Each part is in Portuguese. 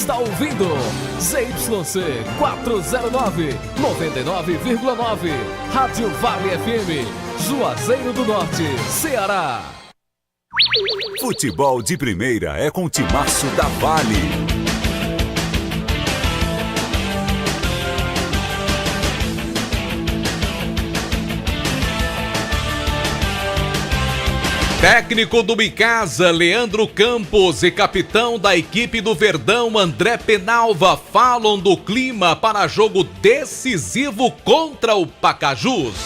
está ouvindo ZYC 409, 99,9. Rádio Vale FM, Juazeiro do Norte, Ceará. Futebol de primeira é com o timaço da Vale. Técnico do Icasa, Leandro Campos, e capitão da equipe do Verdão, André Penalva, falam do clima para jogo decisivo contra o Pacajus.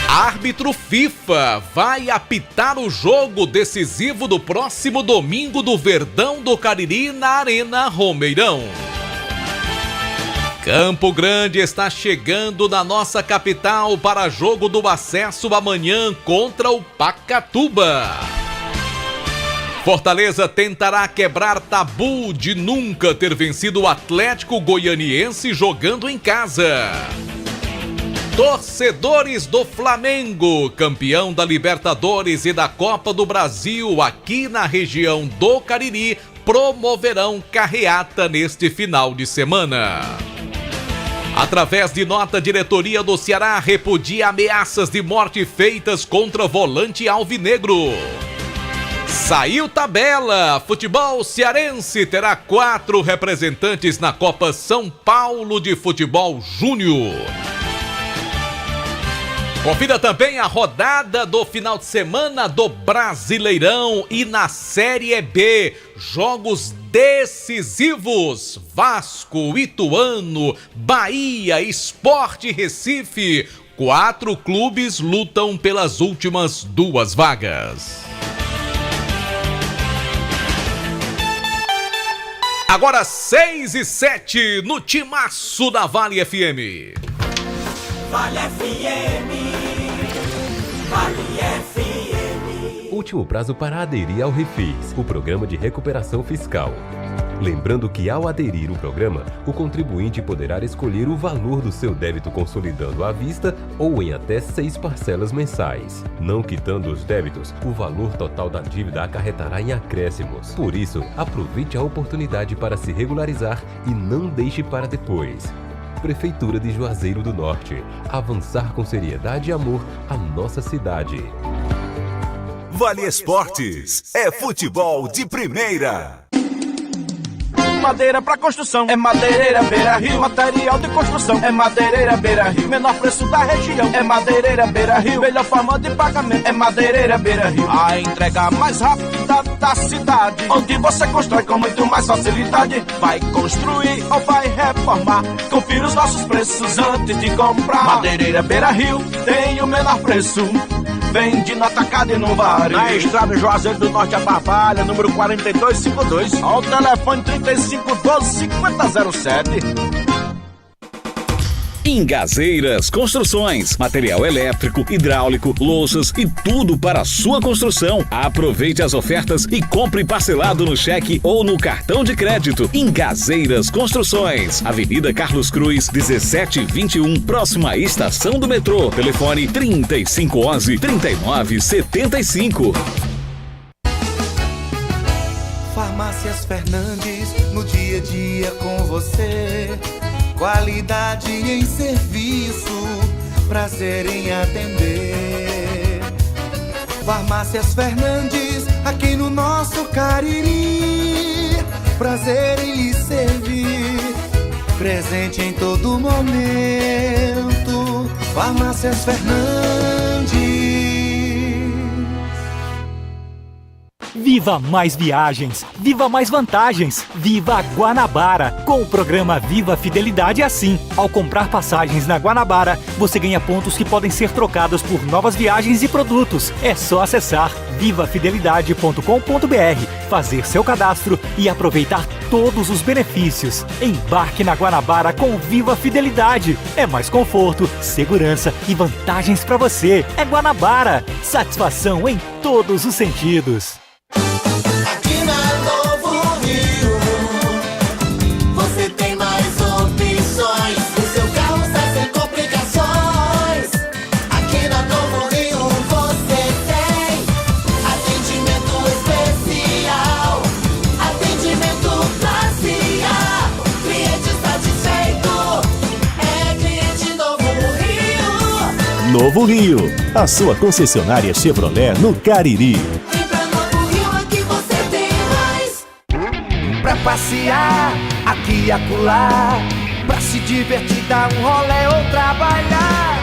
Árbitro FIFA vai apitar o jogo decisivo do próximo domingo do Verdão do Cariri na Arena Romeirão. Campo Grande está chegando na nossa capital para jogo do acesso amanhã contra o Pacatuba. Fortaleza tentará quebrar tabu de nunca ter vencido o Atlético Goianiense jogando em casa. Torcedores do Flamengo, campeão da Libertadores e da Copa do Brasil aqui na região do Cariri, promoverão carreata neste final de semana. Através de nota, a diretoria do Ceará repudia ameaças de morte feitas contra volante alvinegro. Saiu tabela, futebol cearense terá 4 representantes na Copa São Paulo de Futebol Júnior. Confira também a rodada do final de semana do Brasileirão e na Série B. Jogos decisivos: Vasco, Ituano, Bahia, Sport Recife. 4 clubes lutam pelas últimas 2 vagas. Agora 6:07 no timaço da Vale FM. Vale FM, Vale FM. Último prazo para aderir ao Refis, o programa de recuperação fiscal. Lembrando que ao aderir o programa, o contribuinte poderá escolher o valor do seu débito consolidando à vista ou em até 6 parcelas mensais. Não quitando os débitos, o valor total da dívida acarretará em acréscimos. Por isso, aproveite a oportunidade para se regularizar e não deixe para depois. Prefeitura de Juazeiro do Norte. Avançar com seriedade e amor à nossa cidade. Vale Esportes é futebol de primeira. Madeira pra construção é Madeireira Beira Rio. Material de construção é Madeireira Beira Rio. Menor preço da região é Madeireira Beira Rio. Melhor forma de pagamento é Madeireira Beira Rio. A entrega mais rápida da cidade, onde você constrói com muito mais facilidade. Vai construir ou vai reformar? Confira os nossos preços antes de comprar. Madeireira Beira Rio tem o menor preço. Vende no atacado e no varejo. Na estrada Juazeiro do Norte, a Barbalha, número 4252. Ao telefone 3512-5007. Ingazeiras Construções, material elétrico, hidráulico, louças e tudo para a sua construção. Aproveite as ofertas e compre parcelado no cheque ou no cartão de crédito. Ingazeiras Construções, Avenida Carlos Cruz, 1721, próxima à estação do metrô. Telefone 3511-3975. Farmácias Fernandes, no dia a dia com você. Qualidade em serviço, prazer em atender. Farmácias Fernandes, aqui no nosso Cariri. Prazer em lhe servir, presente em todo momento. Farmácias Fernandes. Viva mais viagens, viva mais vantagens, viva Guanabara! Com o programa Viva Fidelidade é assim. Ao comprar passagens na Guanabara, você ganha pontos que podem ser trocados por novas viagens e produtos. É só acessar vivafidelidade.com.br, fazer seu cadastro e aproveitar todos os benefícios. Embarque na Guanabara com Viva Fidelidade. É mais conforto, segurança e vantagens para você. É Guanabara. Satisfação em todos os sentidos. Aqui na Novo Rio, você tem mais opções. O seu carro sai sem complicações. Aqui na Novo Rio você tem atendimento especial. Novo Rio, a sua concessionária Chevrolet no Cariri. Vem pra Novo Rio, aqui você tem mais. Pra passear, aqui e acolá, pra se divertir, dar um rolê ou trabalhar.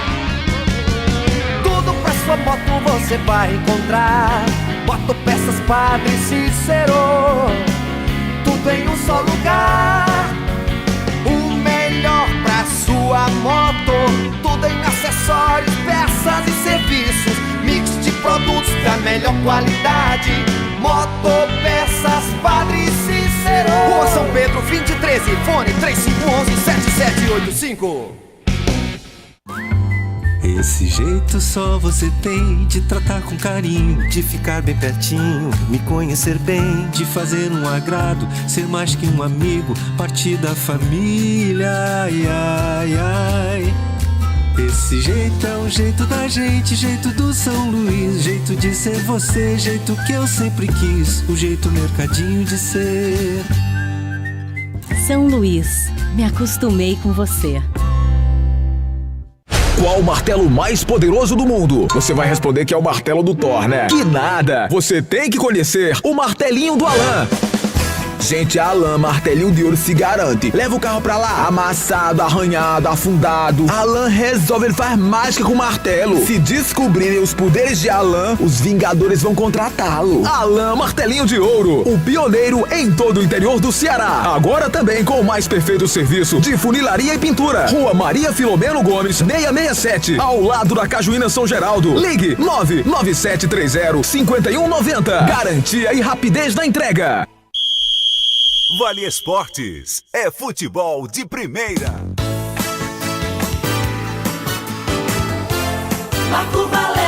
Tudo pra sua moto você vai encontrar. Motopeças Padre Cícero, tudo em um só lugar. O melhor pra sua moto, tudo em acessórios, peças e serviços. Mix de produtos da melhor qualidade. Motopeças Padre Cícero, Rua São Pedro 2013, fone 3511-7785. Esse jeito só você tem de tratar com carinho, de ficar bem pertinho, me conhecer bem, de fazer um agrado, ser mais que um amigo, partir da família, ai, ai, ai. Esse jeito é o jeito da gente, jeito do São Luís, jeito de ser você, jeito que eu sempre quis, o jeito mercadinho de ser. São Luís, me acostumei com você. Qual o martelo mais poderoso do mundo? Você vai responder que é o martelo do Thor, né? Que nada! Você tem que conhecer o martelinho do Alan. Gente, a Alan Martelinho de Ouro se garante. Leva o carro pra lá, amassado, arranhado, afundado. Alan resolve, ele faz mágica com o martelo. Se descobrirem os poderes de Alan, os Vingadores vão contratá-lo. Alan Martelinho de Ouro, o pioneiro em todo o interior do Ceará. Agora também com o mais perfeito serviço de funilaria e pintura. Rua Maria Filomeno Gomes, 667, ao lado da Cajuína São Geraldo. Ligue 99730-5190. Garantia e rapidez na entrega. Vale Esportes é futebol de primeira. Marco Valério.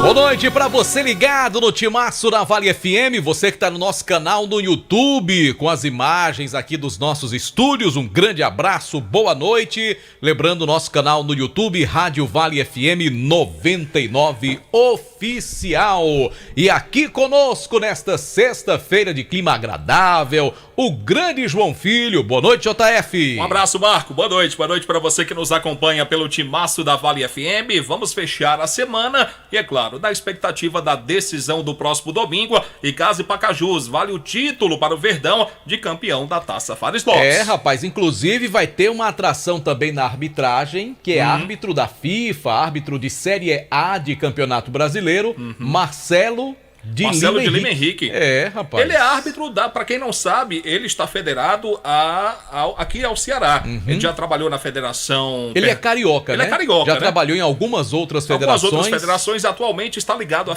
Boa noite pra você ligado no Timaço da Vale FM, você que tá no nosso canal no YouTube, com as imagens aqui dos nossos estúdios, um grande abraço, boa noite. Lembrando o nosso canal no YouTube, Rádio Vale FM 99 Oficial. E aqui conosco nesta sexta-feira de clima agradável, o grande João Filho. Boa noite, JF. Um abraço, Marco. Boa noite pra você que nos acompanha pelo Timaço da Vale FM. Vamos fechar a semana e, é claro, da expectativa da decisão do próximo domingo. Icasa e Pacajus, vale o título para o Verdão de campeão da Taça Faro Sports. É, rapaz, inclusive vai ter uma atração também na arbitragem, que é árbitro da FIFA, árbitro de Série A de Campeonato Brasileiro, Marcelo de Lima Henrique. É, rapaz. Ele é árbitro pra quem não sabe, ele está federado aqui ao Ceará. Ele já trabalhou na federação... Ele é carioca, né? Ele é carioca, já trabalhou em algumas outras federações. Algumas outras federações, atualmente está ligado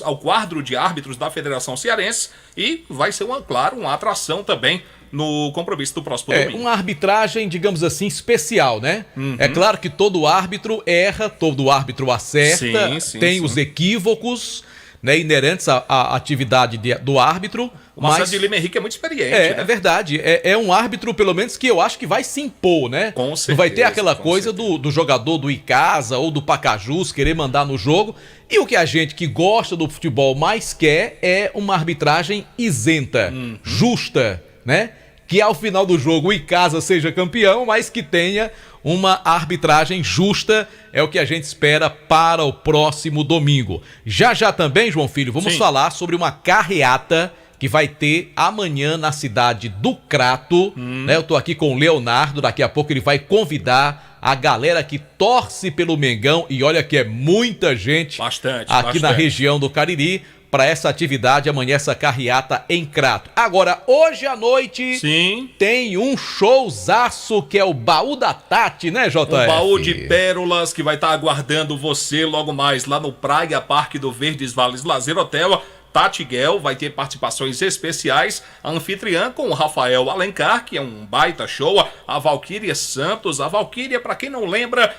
ao quadro de árbitros da Federação Cearense e vai ser, claro, uma atração também no compromisso do próximo domingo. Uma arbitragem, digamos assim, especial, né? É claro que todo árbitro erra, todo árbitro acerta, tem os equívocos, né, inerentes à atividade do árbitro. O Marcelo de Lima Henrique é muito experiente, né? É verdade. É um árbitro, pelo menos, que eu acho que vai se impor, né? Com certeza. Não vai ter aquela coisa do jogador do Icasa ou do Pacajus querer mandar no jogo. E o que a gente que gosta do futebol mais quer é uma arbitragem isenta, justa, né? Que ao final do jogo o Icasa seja campeão, mas que tenha uma arbitragem justa, é o que a gente espera para o próximo domingo. Já também, João Filho, vamos falar sobre uma carreata que vai ter amanhã na cidade do Crato, né? Eu tô aqui com o Leonardo, daqui a pouco ele vai convidar a galera que torce pelo Mengão, e olha que é muita gente aqui na região do Cariri, para essa atividade amanhã, essa carreata em Crato. Agora, hoje à noite, tem um showzaço que é o Baú da Tati, né, JF? Um baú de pérolas que vai estar aguardando você logo mais lá no Praia Parque do Verdes Vales Lazer Hotel. Tati Guel vai ter participações especiais, a anfitriã com o Rafael Alencar, que é um baita show, a Valquíria Santos, a Valquíria, pra quem não lembra...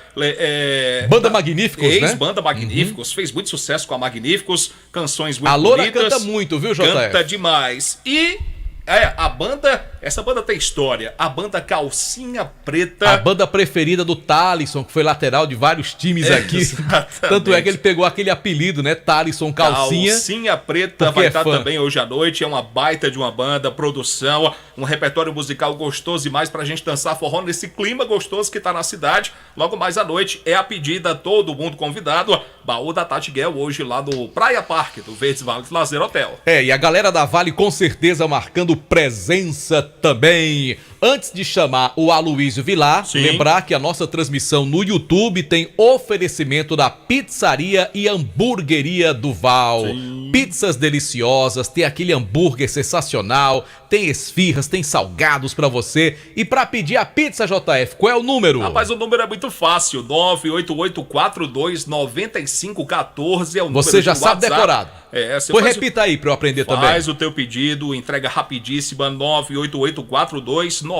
Banda Magníficos, né? Ex-Banda Magníficos, fez muito sucesso com a Magníficos, canções muito bonitas. A Loura canta muito, viu, JF? Canta demais. E Essa banda tem história. A banda Calcinha Preta. A banda preferida do Thalisson, que foi lateral de vários times aqui. Exatamente. Tanto é que ele pegou aquele apelido, né? Thalisson Calcinha. Calcinha Preta vai estar também hoje à noite. É uma baita de uma banda, produção, um repertório musical gostoso demais pra gente dançar forró nesse clima gostoso que tá na cidade. Logo mais à noite é a pedida, todo mundo convidado. Baú da Tati Guel, hoje lá no Praia Parque, do Verdes Vales Lazer Hotel. E a galera da Vale com certeza marcando presença também. Antes de chamar o Aloysio Vilar, lembrar que a nossa transmissão no YouTube tem oferecimento da Pizzaria e Hamburgueria Duval. Pizzas deliciosas, tem aquele hambúrguer sensacional, tem esfirras, tem salgados pra você. E pra pedir a pizza, JF, qual é o número? Rapaz, o número é muito fácil, 988429514 é o número. Você já sabe decorado. Pois repita aí pra eu aprender também. Faz o teu pedido, entrega rapidíssima, 988429514.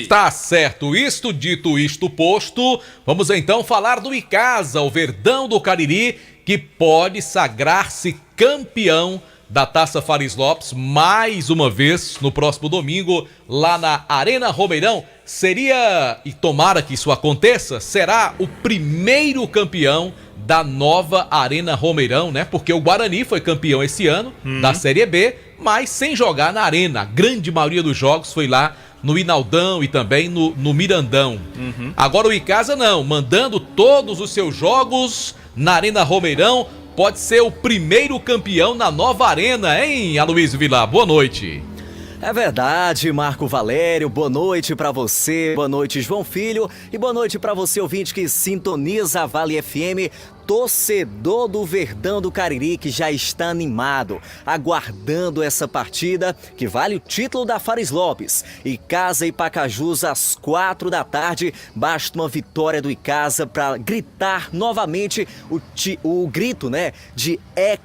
Tá certo, isto dito, isto posto, vamos então falar do Icasa, o Verdão do Cariri, que pode sagrar-se campeão da Taça Fares Lopes mais uma vez no próximo domingo lá na Arena Romeirão. Seria, e tomara que isso aconteça, será o primeiro campeão da nova Arena Romeirão, né? Porque o Guarani foi campeão esse ano da Série B, mas sem jogar na Arena. A grande maioria dos jogos foi lá no Inaldão e também no Mirandão. Agora o Icasa não, mandando todos os seus jogos na Arena Romeirão, pode ser o primeiro campeão na nova arena, hein, Aloysio Vilar? Boa noite. É verdade, Marco Valério, boa noite pra você, boa noite, João Filho, e boa noite pra você, ouvinte que sintoniza a Vale FM, torcedor do Verdão do Cariri, que já está animado, aguardando essa partida que vale o título da Fares Lopes. Icasa e Pacajus às 4 da tarde, basta uma vitória do Icasa para gritar novamente o grito, né, de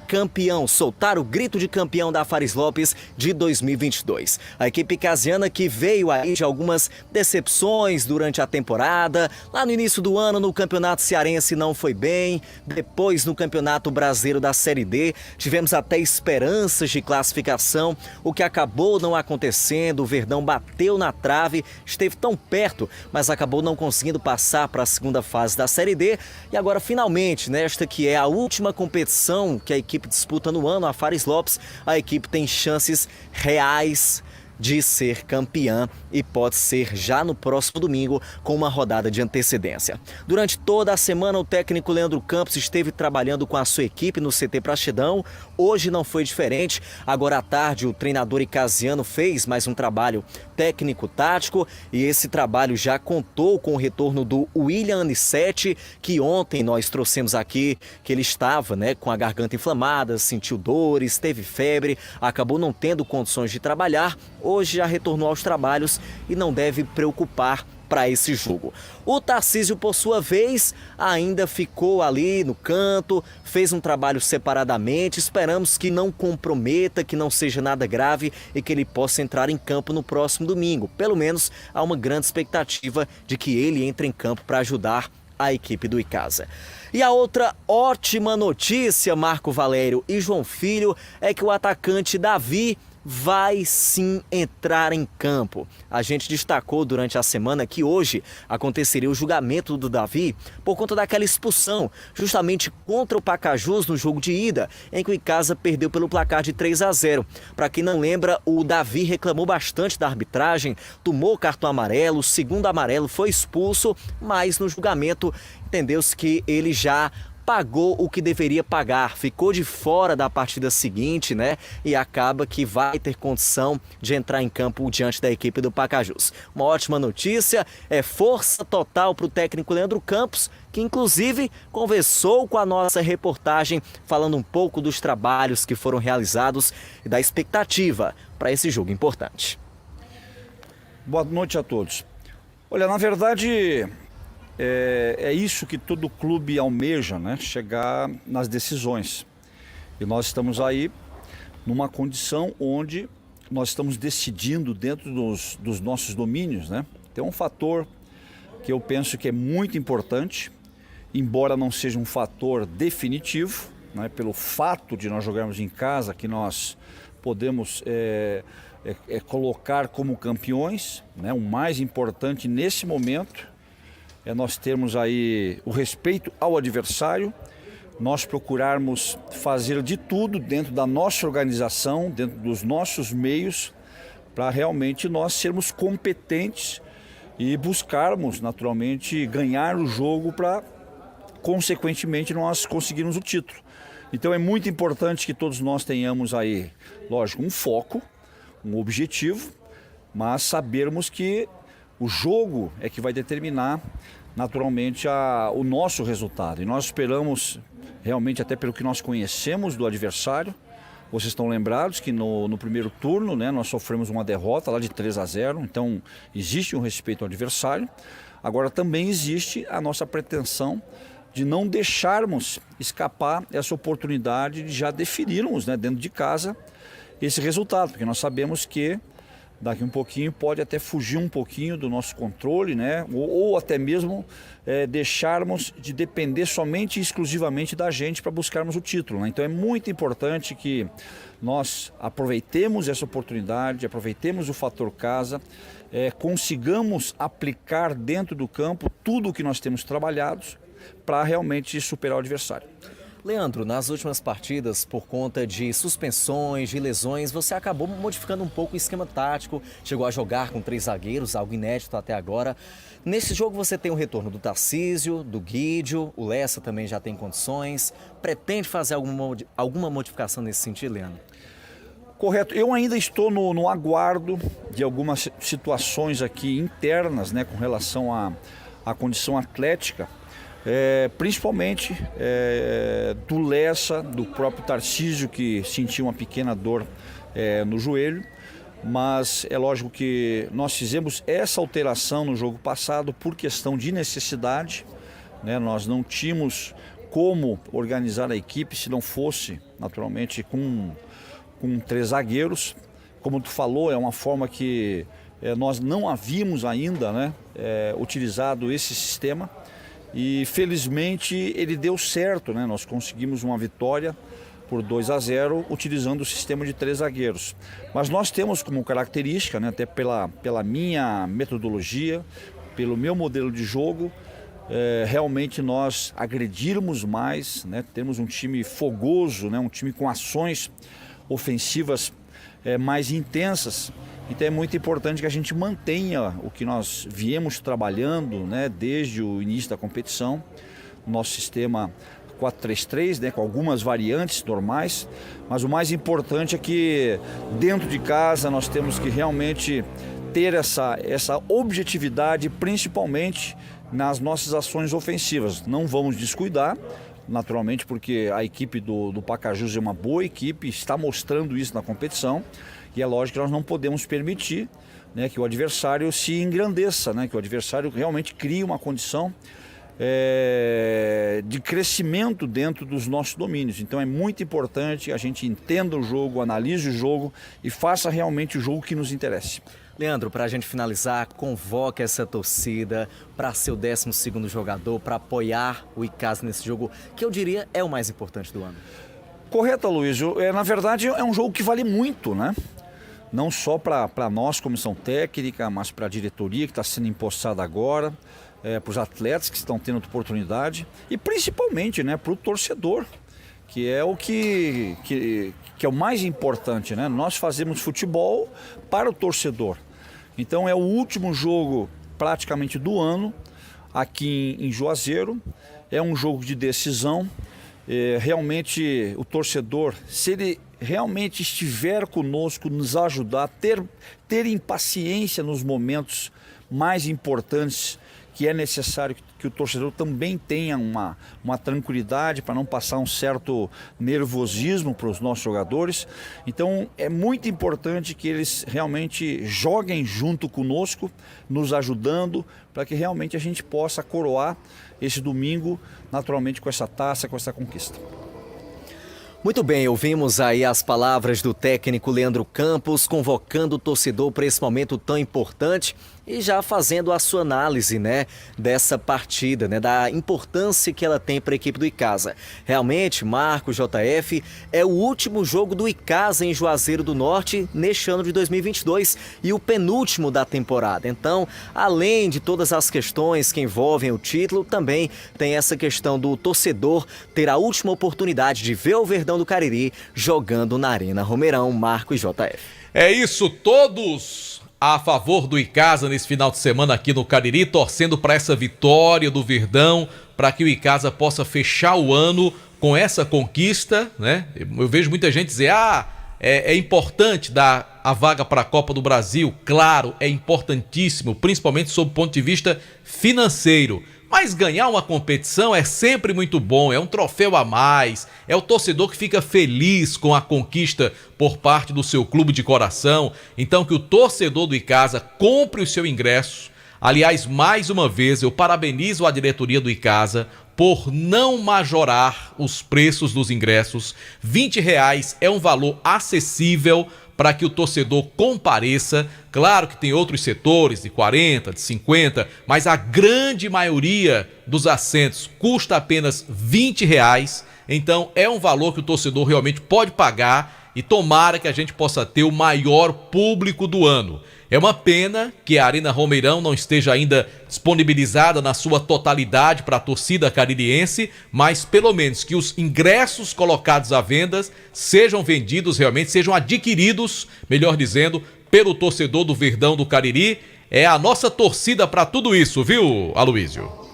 campeão, soltar o grito de campeão da Fares Lopes de 2022. A equipe icasiana que veio aí de algumas decepções durante a temporada, lá no início do ano no Campeonato Cearense não foi bem, depois no Campeonato Brasileiro da Série D tivemos até esperanças de classificação, o que acabou não acontecendo. O Verdão bateu na trave, esteve tão perto, mas acabou não conseguindo passar para a segunda fase da Série D. E agora finalmente, nesta que é a última competição que a equipe disputa no ano, a Fares Lopes, a equipe tem chances reais de ser campeã e pode ser já no próximo domingo com uma rodada de antecedência. Durante toda a semana o técnico Leandro Campos esteve trabalhando com a sua equipe no CT Praxedão. Hoje não foi diferente. Agora à tarde o treinador icasiano fez mais um trabalho técnico-tático e esse trabalho já contou com o retorno do William Anicete, que ontem nós trouxemos aqui que ele estava, né, com a garganta inflamada, sentiu dores, teve febre, acabou não tendo condições de trabalhar. Hoje já retornou aos trabalhos e não deve preocupar para esse jogo. O Tarcísio, por sua vez, ainda ficou ali no canto, fez um trabalho separadamente. Esperamos que não comprometa, que não seja nada grave e que ele possa entrar em campo no próximo domingo. Pelo menos há uma grande expectativa de que ele entre em campo para ajudar a equipe do Icasa. E a outra ótima notícia, Marco Valério e João Filho, é que o atacante Davi vai sim entrar em campo. A gente destacou durante a semana que hoje aconteceria o julgamento do Davi por conta daquela expulsão, justamente contra o Pacajus no jogo de ida, em que o Icasa perdeu pelo placar de 3-0. Para quem não lembra, o Davi reclamou bastante da arbitragem, tomou cartão amarelo, segundo amarelo, foi expulso, mas no julgamento entendeu-se que ele já pagou o que deveria pagar, ficou de fora da partida seguinte, né? E acaba que vai ter condição de entrar em campo diante da equipe do Pacajus. Uma ótima notícia, é força total para o técnico Leandro Campos, que inclusive conversou com a nossa reportagem, falando um pouco dos trabalhos que foram realizados e da expectativa para esse jogo importante. Boa noite a todos. Olha, na verdade, é isso que todo clube almeja, né? Chegar nas decisões. E nós estamos aí numa condição onde nós estamos decidindo dentro dos nossos domínios, né? Tem um fator que eu penso que é muito importante, embora não seja um fator definitivo, né? Pelo fato de nós jogarmos em casa, que nós podemos colocar como campeões, né? O mais importante nesse momento é nós termos aí o respeito ao adversário, nós procurarmos fazer de tudo dentro da nossa organização, dentro dos nossos meios, para realmente nós sermos competentes e buscarmos naturalmente ganhar o jogo para, consequentemente, nós conseguirmos o título. Então é muito importante que todos nós tenhamos aí, lógico, um foco, um objetivo, mas sabermos que o jogo é que vai determinar naturalmente o nosso resultado. E nós esperamos, realmente até pelo que nós conhecemos do adversário, vocês estão lembrados que no primeiro turno, né, nós sofremos uma derrota lá de 3-0, então existe um respeito ao adversário. Agora também existe a nossa pretensão de não deixarmos escapar essa oportunidade de já definirmos, né, dentro de casa esse resultado, porque nós sabemos que daqui um pouquinho pode até fugir um pouquinho do nosso controle, né? Ou até mesmo deixarmos de depender somente e exclusivamente da gente para buscarmos o título, né? Então é muito importante que nós aproveitemos essa oportunidade, aproveitemos o fator casa, consigamos aplicar dentro do campo tudo o que nós temos trabalhado para realmente superar o adversário. Leandro, nas últimas partidas, por conta de suspensões, de lesões, você acabou modificando um pouco o esquema tático, chegou a jogar com 3 zagueiros, algo inédito até agora. Nesse jogo você tem o retorno do Tarcísio, do Guídio, o Lessa também já tem condições. Pretende fazer alguma modificação nesse sentido, Leandro? Correto. Eu ainda estou no aguardo de algumas situações aqui internas, né, com relação à condição atlética. Principalmente do Lessa, do próprio Tarcísio, que sentiu uma pequena dor no joelho, mas é lógico que nós fizemos essa alteração no jogo passado por questão de necessidade, né? Nós não tínhamos como organizar a equipe se não fosse naturalmente com 3 zagueiros. Como tu falou, é uma forma que nós não havíamos ainda, né, utilizado esse sistema. E felizmente ele deu certo, né? Nós conseguimos uma vitória por 2-0 utilizando o sistema de 3 zagueiros. Mas nós temos como característica, né, até pela minha metodologia, pelo meu modelo de jogo, realmente nós agredirmos mais, né? Temos um time fogoso, né? Um time com ações ofensivas mais intensas. Então é muito importante que a gente mantenha o que nós viemos trabalhando, né, desde o início da competição, nosso sistema 4-3-3, né, com algumas variantes normais, mas o mais importante é que dentro de casa nós temos que realmente ter essa objetividade, principalmente nas nossas ações ofensivas. Não vamos descuidar, naturalmente, porque a equipe do Pacajus é uma boa equipe, está mostrando isso na competição. E é lógico que nós não podemos permitir, né, que o adversário se engrandeça, né, que o adversário realmente crie uma condição de crescimento dentro dos nossos domínios. Então é muito importante que a gente entenda o jogo, analise o jogo e faça realmente o jogo que nos interesse. Leandro, para a gente finalizar, convoque essa torcida para ser o 12º jogador, para apoiar o Icasa nesse jogo, que eu diria é o mais importante do ano. Correto, Luiz. Na verdade é um jogo que vale muito, né? Não só para nós, comissão técnica, mas para a diretoria que está sendo empossada agora, para os atletas que estão tendo oportunidade e principalmente, né, para o torcedor, que é o que é o mais importante, né? Nós fazemos futebol para o torcedor. Então é o último jogo praticamente do ano aqui em Juazeiro, é um jogo de decisão. Realmente o torcedor, se ele realmente estiver conosco, nos ajudar, ter impaciência nos momentos mais importantes, que é necessário que o torcedor também tenha uma tranquilidade para não passar um certo nervosismo para os nossos jogadores. Então é muito importante que eles realmente joguem junto conosco, nos ajudando, para que realmente a gente possa coroar esse domingo naturalmente com essa taça, com essa conquista. Muito bem, ouvimos aí as palavras do técnico Leandro Campos, convocando o torcedor para esse momento tão importante. e já fazendo a sua análise, né, dessa partida, né, da importância que ela tem para a equipe do Icasa. Realmente, Marco, JF, é o último jogo do Icasa em Juazeiro do Norte neste ano de 2022 e o penúltimo da temporada. Então, além de todas as questões que envolvem o título, também tem essa questão do torcedor ter a última oportunidade de ver o Verdão do Cariri jogando na Arena Romeirão. Marco e JF. É isso, todos a favor do Icasa nesse final de semana aqui no Cariri, torcendo para essa vitória do Verdão, para que o Icasa possa fechar o ano com essa conquista, né? Eu vejo muita gente dizer, é importante dar a vaga para a Copa do Brasil. Claro, é importantíssimo, principalmente sob o ponto de vista financeiro. Mas ganhar uma competição é sempre muito bom, é um troféu a mais, é o torcedor que fica feliz com a conquista por parte do seu clube de coração. Então que o torcedor do Icasa compre o seu ingresso. Aliás, mais uma vez, eu parabenizo a diretoria do Icasa por não majorar os preços dos ingressos. R$20 é um valor acessível para que o torcedor compareça. Claro que tem outros setores de 40, de 50, mas a grande maioria dos assentos custa apenas R$20. Então é um valor que o torcedor realmente pode pagar e tomara que a gente possa ter o maior público do ano. É uma pena que a Arena Romeirão não esteja ainda disponibilizada na sua totalidade para a torcida caririense, mas pelo menos que os ingressos colocados à venda sejam vendidos realmente, sejam adquiridos, melhor dizendo, pelo torcedor do Verdão do Cariri. É a nossa torcida para tudo isso, viu, Aloísio?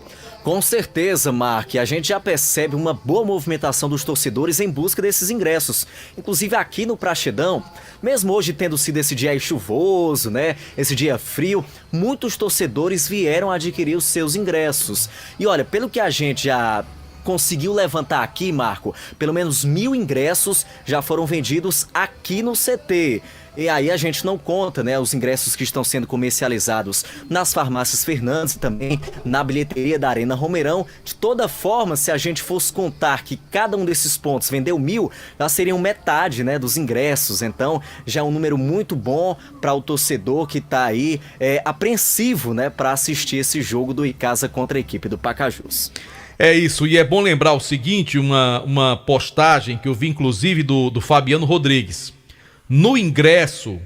Com certeza, Mark, a gente já percebe uma boa movimentação dos torcedores em busca desses ingressos. Inclusive aqui no Praxedão, mesmo hoje tendo sido esse dia chuvoso, né, esse dia frio, muitos torcedores vieram adquirir os seus ingressos. E olha, pelo que a gente já conseguiu levantar aqui, Marco, pelo menos 1.000 ingressos já foram vendidos aqui no CT. E aí a gente não conta, né, os ingressos que estão sendo comercializados nas farmácias Fernandes e também na bilheteria da Arena Romeirão. De toda forma, se a gente fosse contar que cada um desses pontos vendeu 1.000, já seriam metade, né, dos ingressos. Então já é um número muito bom para o torcedor que está aí apreensivo, né, para assistir esse jogo do Icasa contra a equipe do Pacajus. É isso, e é bom lembrar o seguinte, uma postagem que eu vi inclusive do Fabiano Rodrigues. No ingresso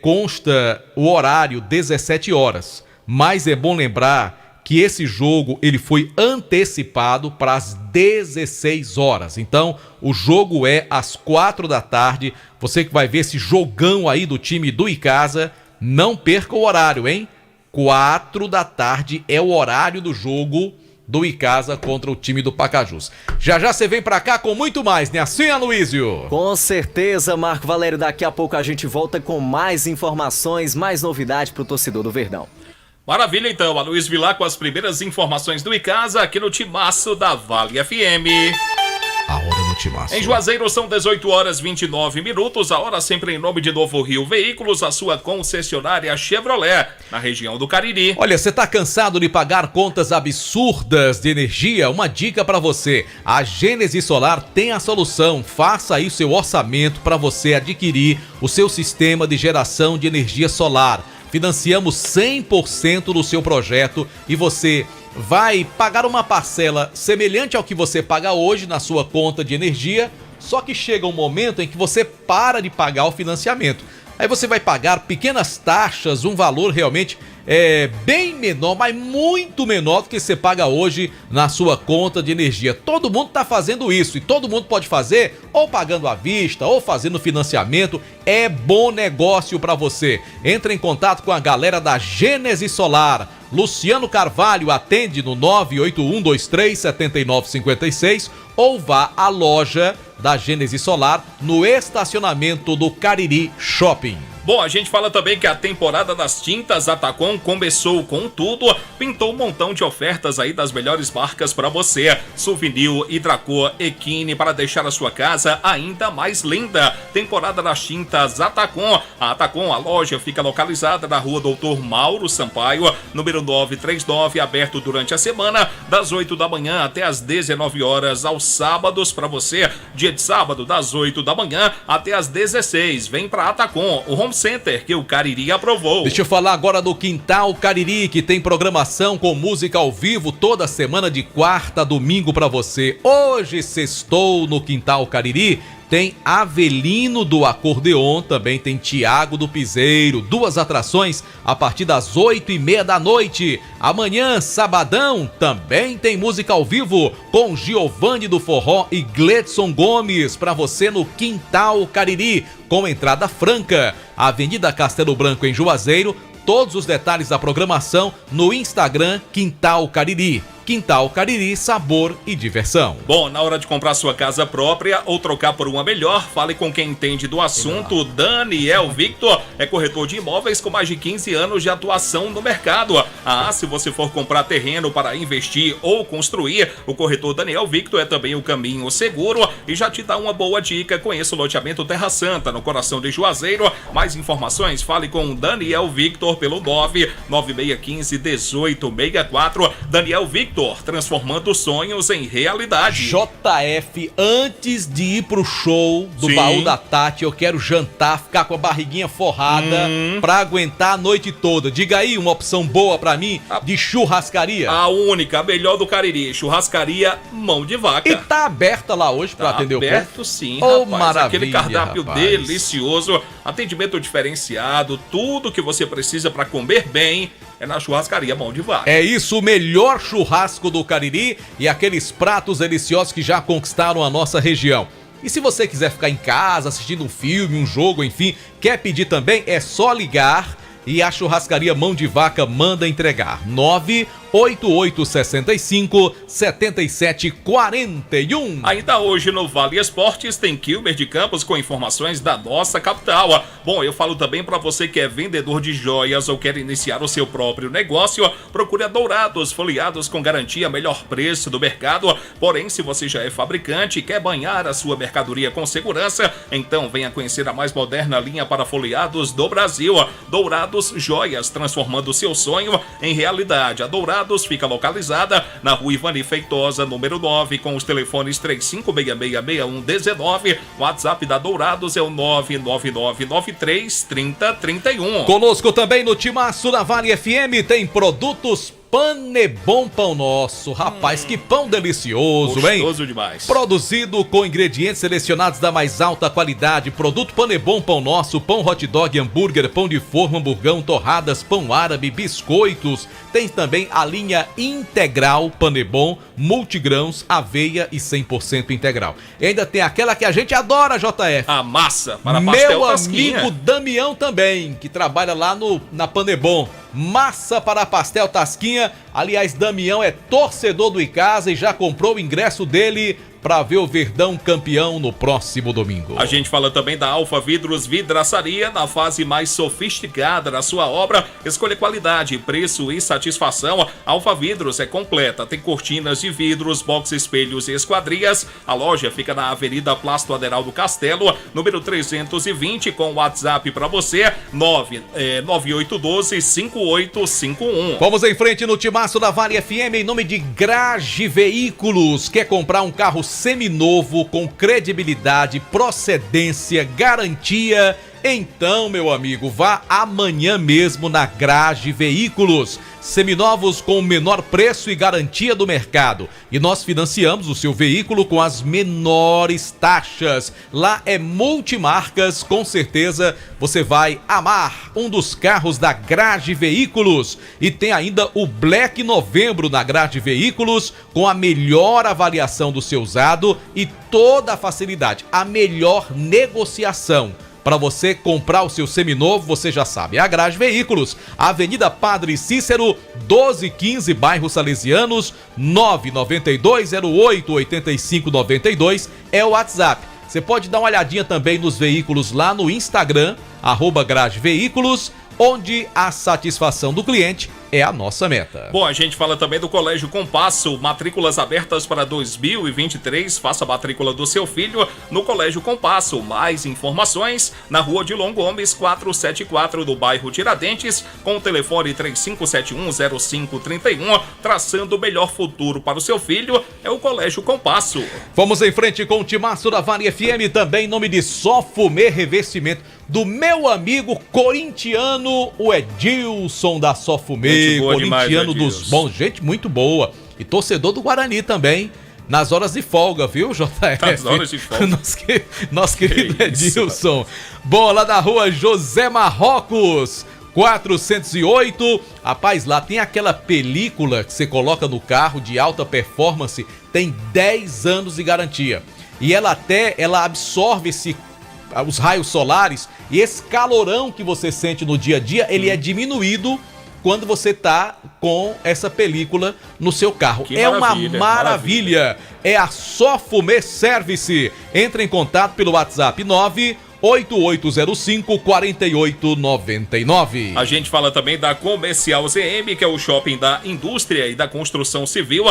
consta o horário 17 horas, mas é bom lembrar que esse jogo ele foi antecipado para as 16 horas. Então o jogo é às 4 da tarde. Você que vai ver esse jogão aí do time do Icasa, não perca o horário, hein? 4 da tarde é o horário do jogo do Icasa contra o time do Pacajus. Já você vem pra cá com muito mais, né assim, Aloísio? Com certeza, Marco Valério. Daqui a pouco a gente volta com mais informações, mais novidade pro torcedor do Verdão. Maravilha, então. Aloísio Vilar com as primeiras informações do Icasa aqui no Timaço da Vale FM. A hora no Timaço. Em Juazeiro são 18 horas 29 minutos, a hora sempre em nome de Novo Rio Veículos, a sua concessionária Chevrolet, na região do Cariri. Olha, você tá cansado de pagar contas absurdas de energia? Uma dica para você, a Gênesis Solar tem a solução. Faça aí o seu orçamento para você adquirir o seu sistema de geração de energia solar. Financiamos 100% do seu projeto e você vai pagar uma parcela semelhante ao que você paga hoje na sua conta de energia, só que chega um momento em que você para de pagar o financiamento. Aí você vai pagar pequenas taxas, um valor realmente bem menor, mas muito menor do que você paga hoje na sua conta de energia. Todo mundo está fazendo isso e todo mundo pode fazer ou pagando à vista ou fazendo financiamento. É bom negócio para você. Entre em contato com a galera da Gênesis Solar. Luciano Carvalho atende no 981237956 ou vá à loja da Gênesis Solar no estacionamento do Cariri Shopping. Bom, a gente fala também que a temporada das tintas Atacom começou com tudo, pintou um montão de ofertas aí das melhores marcas para você. Souvenir, Hidracor, Equine, para deixar a sua casa ainda mais linda. Temporada das tintas Atacom. A Atacom, a loja, fica localizada na rua Doutor Mauro Sampaio, número 939, aberto durante a semana, das 8 da manhã até as 19 horas aos sábados para você. Dia de sábado, das 8 da manhã até as 16. Vem para Atacom. O home Home Center, que o Cariri aprovou. Deixa eu falar agora do Quintal Cariri, que tem programação com música ao vivo toda semana de quarta a domingo pra você. Hoje sextou no Quintal Cariri. Tem Avelino do Acordeon, também tem Tiago do Piseiro, 2 atrações a partir das 8h30 da noite. Amanhã, sabadão, também tem música ao vivo com Giovanni do Forró e Gledson Gomes para você no Quintal Cariri, com entrada franca. Avenida Castelo Branco em Juazeiro. Todos os detalhes da programação no Instagram Quintal Cariri. Quintal Cariri, sabor e diversão. Bom, na hora de comprar sua casa própria ou trocar por uma melhor, fale com quem entende do assunto. Daniel Victor é corretor de imóveis com mais de 15 anos de atuação no mercado. Se você for comprar terreno para investir ou construir, o corretor Daniel Victor é também o caminho seguro e já te dá uma boa dica. Conheça o loteamento Terra Santa, no coração de Juazeiro. Mais informações, fale com o Daniel Victor pelo 99615-1864. Daniel Victor, transformando sonhos em realidade. JF, antes de ir pro show do Baú da Tati, eu quero jantar, ficar com a barriguinha forrada pra aguentar a noite toda. Diga aí uma opção boa pra mim de churrascaria. A única, a melhor do Cariri, churrascaria Mão de Vaca. E tá aberta lá hoje pra atender o povo? Aberto sim, rapaz. Maravilha, aquele cardápio rapaz. delicioso, atendimento diferenciado, tudo que você precisa pra comer bem é na churrascaria Mão de Vaca. É isso, o melhor churrasco do Cariri e aqueles pratos deliciosos que já conquistaram a nossa região. E se você quiser ficar em casa assistindo um filme, um jogo, enfim, quer pedir também, é só ligar e a churrascaria Mão de Vaca manda entregar. 98865-7741. Ainda hoje no Vale Esportes tem Kilmer de Campos com informações da nossa capital. Bom, eu falo também para você que é vendedor de joias ou quer iniciar o seu próprio negócio, procure a Dourados, folheados com garantia, melhor preço do mercado. Porém, se você já é fabricante e quer banhar a sua mercadoria com segurança, então venha conhecer a mais moderna linha para folheados do Brasil. Dourados Joias, transformando seu sonho em realidade. A Dourados fica localizada na Rua Ivani Feitosa, número 9, com os telefones 35666119. O WhatsApp da Dourados é o 999933031. Conosco também no Timaço da Vale FM tem produtos Panebom Pão Nosso. Rapaz, que pão delicioso, hein? Gostoso demais. Produzido com ingredientes selecionados da mais alta qualidade. Produto Panebom Pão Nosso, pão hot dog, hambúrguer, pão de forma, hamburgão, torradas, pão árabe, biscoitos. Tem também a linha integral Panebom, multigrãos, aveia e 100% integral. E ainda tem aquela que a gente adora, JF. A massa para pastel Meu Tasquinha. amigo Damião também, que trabalha lá na Panebom. Massa para pastel Tasquinha. Aliás, Damião é torcedor do Icasa e já comprou o ingresso dele para ver o Verdão campeão no próximo domingo. A gente fala também da Alfa Vidros Vidraçaria, na fase mais sofisticada da sua obra. Escolha qualidade, preço e satisfação. Alfa Vidros é completa, tem cortinas de vidros, box, espelhos e esquadrias. A loja fica na Avenida Plácido Aderaldo Castelo, número 320, com o WhatsApp para você, 9812-5851. Vamos em frente no Timaço da Vale FM em nome de Grage Veículos. Quer comprar um carro seminovo com credibilidade, procedência, garantia? Então, meu amigo, vá amanhã mesmo na Grage Veículos. Seminovos com o menor preço e garantia do mercado. E nós financiamos o seu veículo com as menores taxas. Lá é multimarcas, com certeza você vai amar um dos carros da Grage Veículos. E tem ainda o Black Novembro na Grage Veículos, com a melhor avaliação do seu usado e toda a facilidade, a melhor negociação. Para você comprar o seu seminovo, você já sabe, a Grage Veículos, Avenida Padre Cícero, 1215, bairro Salesianos, 992088592 é o WhatsApp. Você pode dar uma olhadinha também nos veículos lá no Instagram, @Grage Veículos, onde a satisfação do cliente é a nossa meta. Bom, a gente fala também do Colégio Compasso, matrículas abertas para 2023. Faça a matrícula do seu filho no Colégio Compasso. Mais informações na Rua Dilon Gomes, 474, do bairro Tiradentes, com o telefone 35710531. Traçando o melhor futuro para o seu filho, é o Colégio Compasso. Vamos em frente com o Timaço da Vale FM, também em nome de Só Fumê Revestimento. do meu amigo corintiano, o Edilson da Sofumê, corintiano demais, dos bons, gente muito boa. E torcedor do Guarani também, nas horas de folga, viu, JF? Nas horas de folga. Nosso querido Edilson. Bom, lá da rua José Marrocos, 408. Rapaz, lá tem aquela película que você coloca no carro de alta performance, tem 10 anos de garantia. E ela absorve os raios solares, e esse calorão que você sente no dia a dia, ele é diminuído quando você tá com essa película no seu carro. Que é maravilha, uma maravilha. É a Sofumê Service. Entre em contato pelo WhatsApp 98805-4899. A gente fala também da Comercial ZM, que é o shopping da indústria e da construção civil.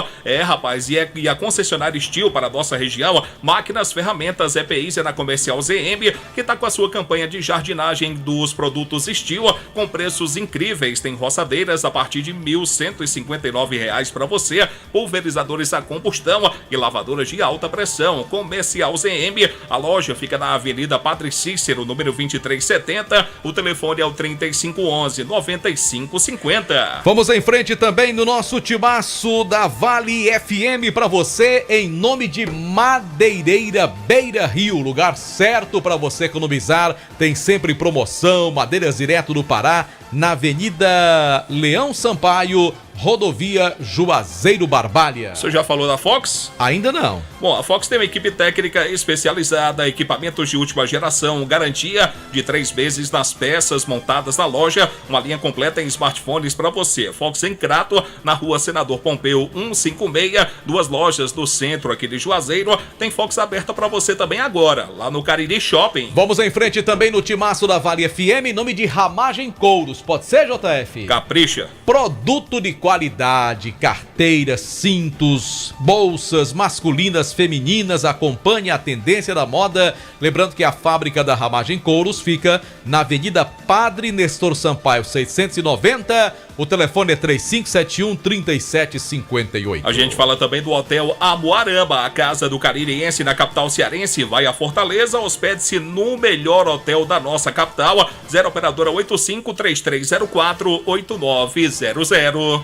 Rapaz, e a concessionária Steel para a nossa região, máquinas, ferramentas, EPIs é na Comercial ZM, que está com a sua campanha de jardinagem dos produtos Steel, com preços incríveis. Tem roçadeiras a partir de R$ 1.159 para você, pulverizadores a combustão e lavadoras de alta pressão. Comercial ZM, a loja fica na Avenida Padre Cícero, número 2370. O telefone é o 3511-9550. Vamos em frente também no nosso timaço da Vale FM para você, em nome de Madeireira Beira Rio, lugar certo para você economizar. Tem sempre promoção, madeiras direto do Pará, na Avenida Leão Sampaio, rodovia Juazeiro Barbalha. Você já falou da Fox? Ainda não. Bom, a Fox tem uma equipe técnica especializada, equipamentos de última geração, garantia de 3 meses nas peças montadas na loja, uma linha completa em smartphones para você. Fox em Crato, na rua Senador Pompeu 156, 2 lojas do centro aqui de Juazeiro. Tem Fox aberta para você também agora, lá no Cariri Shopping. Vamos em frente também no timaço da Vale FM, em nome de Ramagem Couros. Pode ser, JF? Capricha. Produto de qualidade, carteiras, cintos, bolsas masculinas, femininas. Acompanhe a tendência da moda. Lembrando que a fábrica da Ramagem Couros fica na Avenida Padre Nestor Sampaio 690. O telefone é 3571-3758. A gente fala também do Hotel Amuarama, a casa do caririense na capital cearense. Vai a Fortaleza, hospede-se no melhor hotel da nossa capital. 0 operadora 85-3304-8900.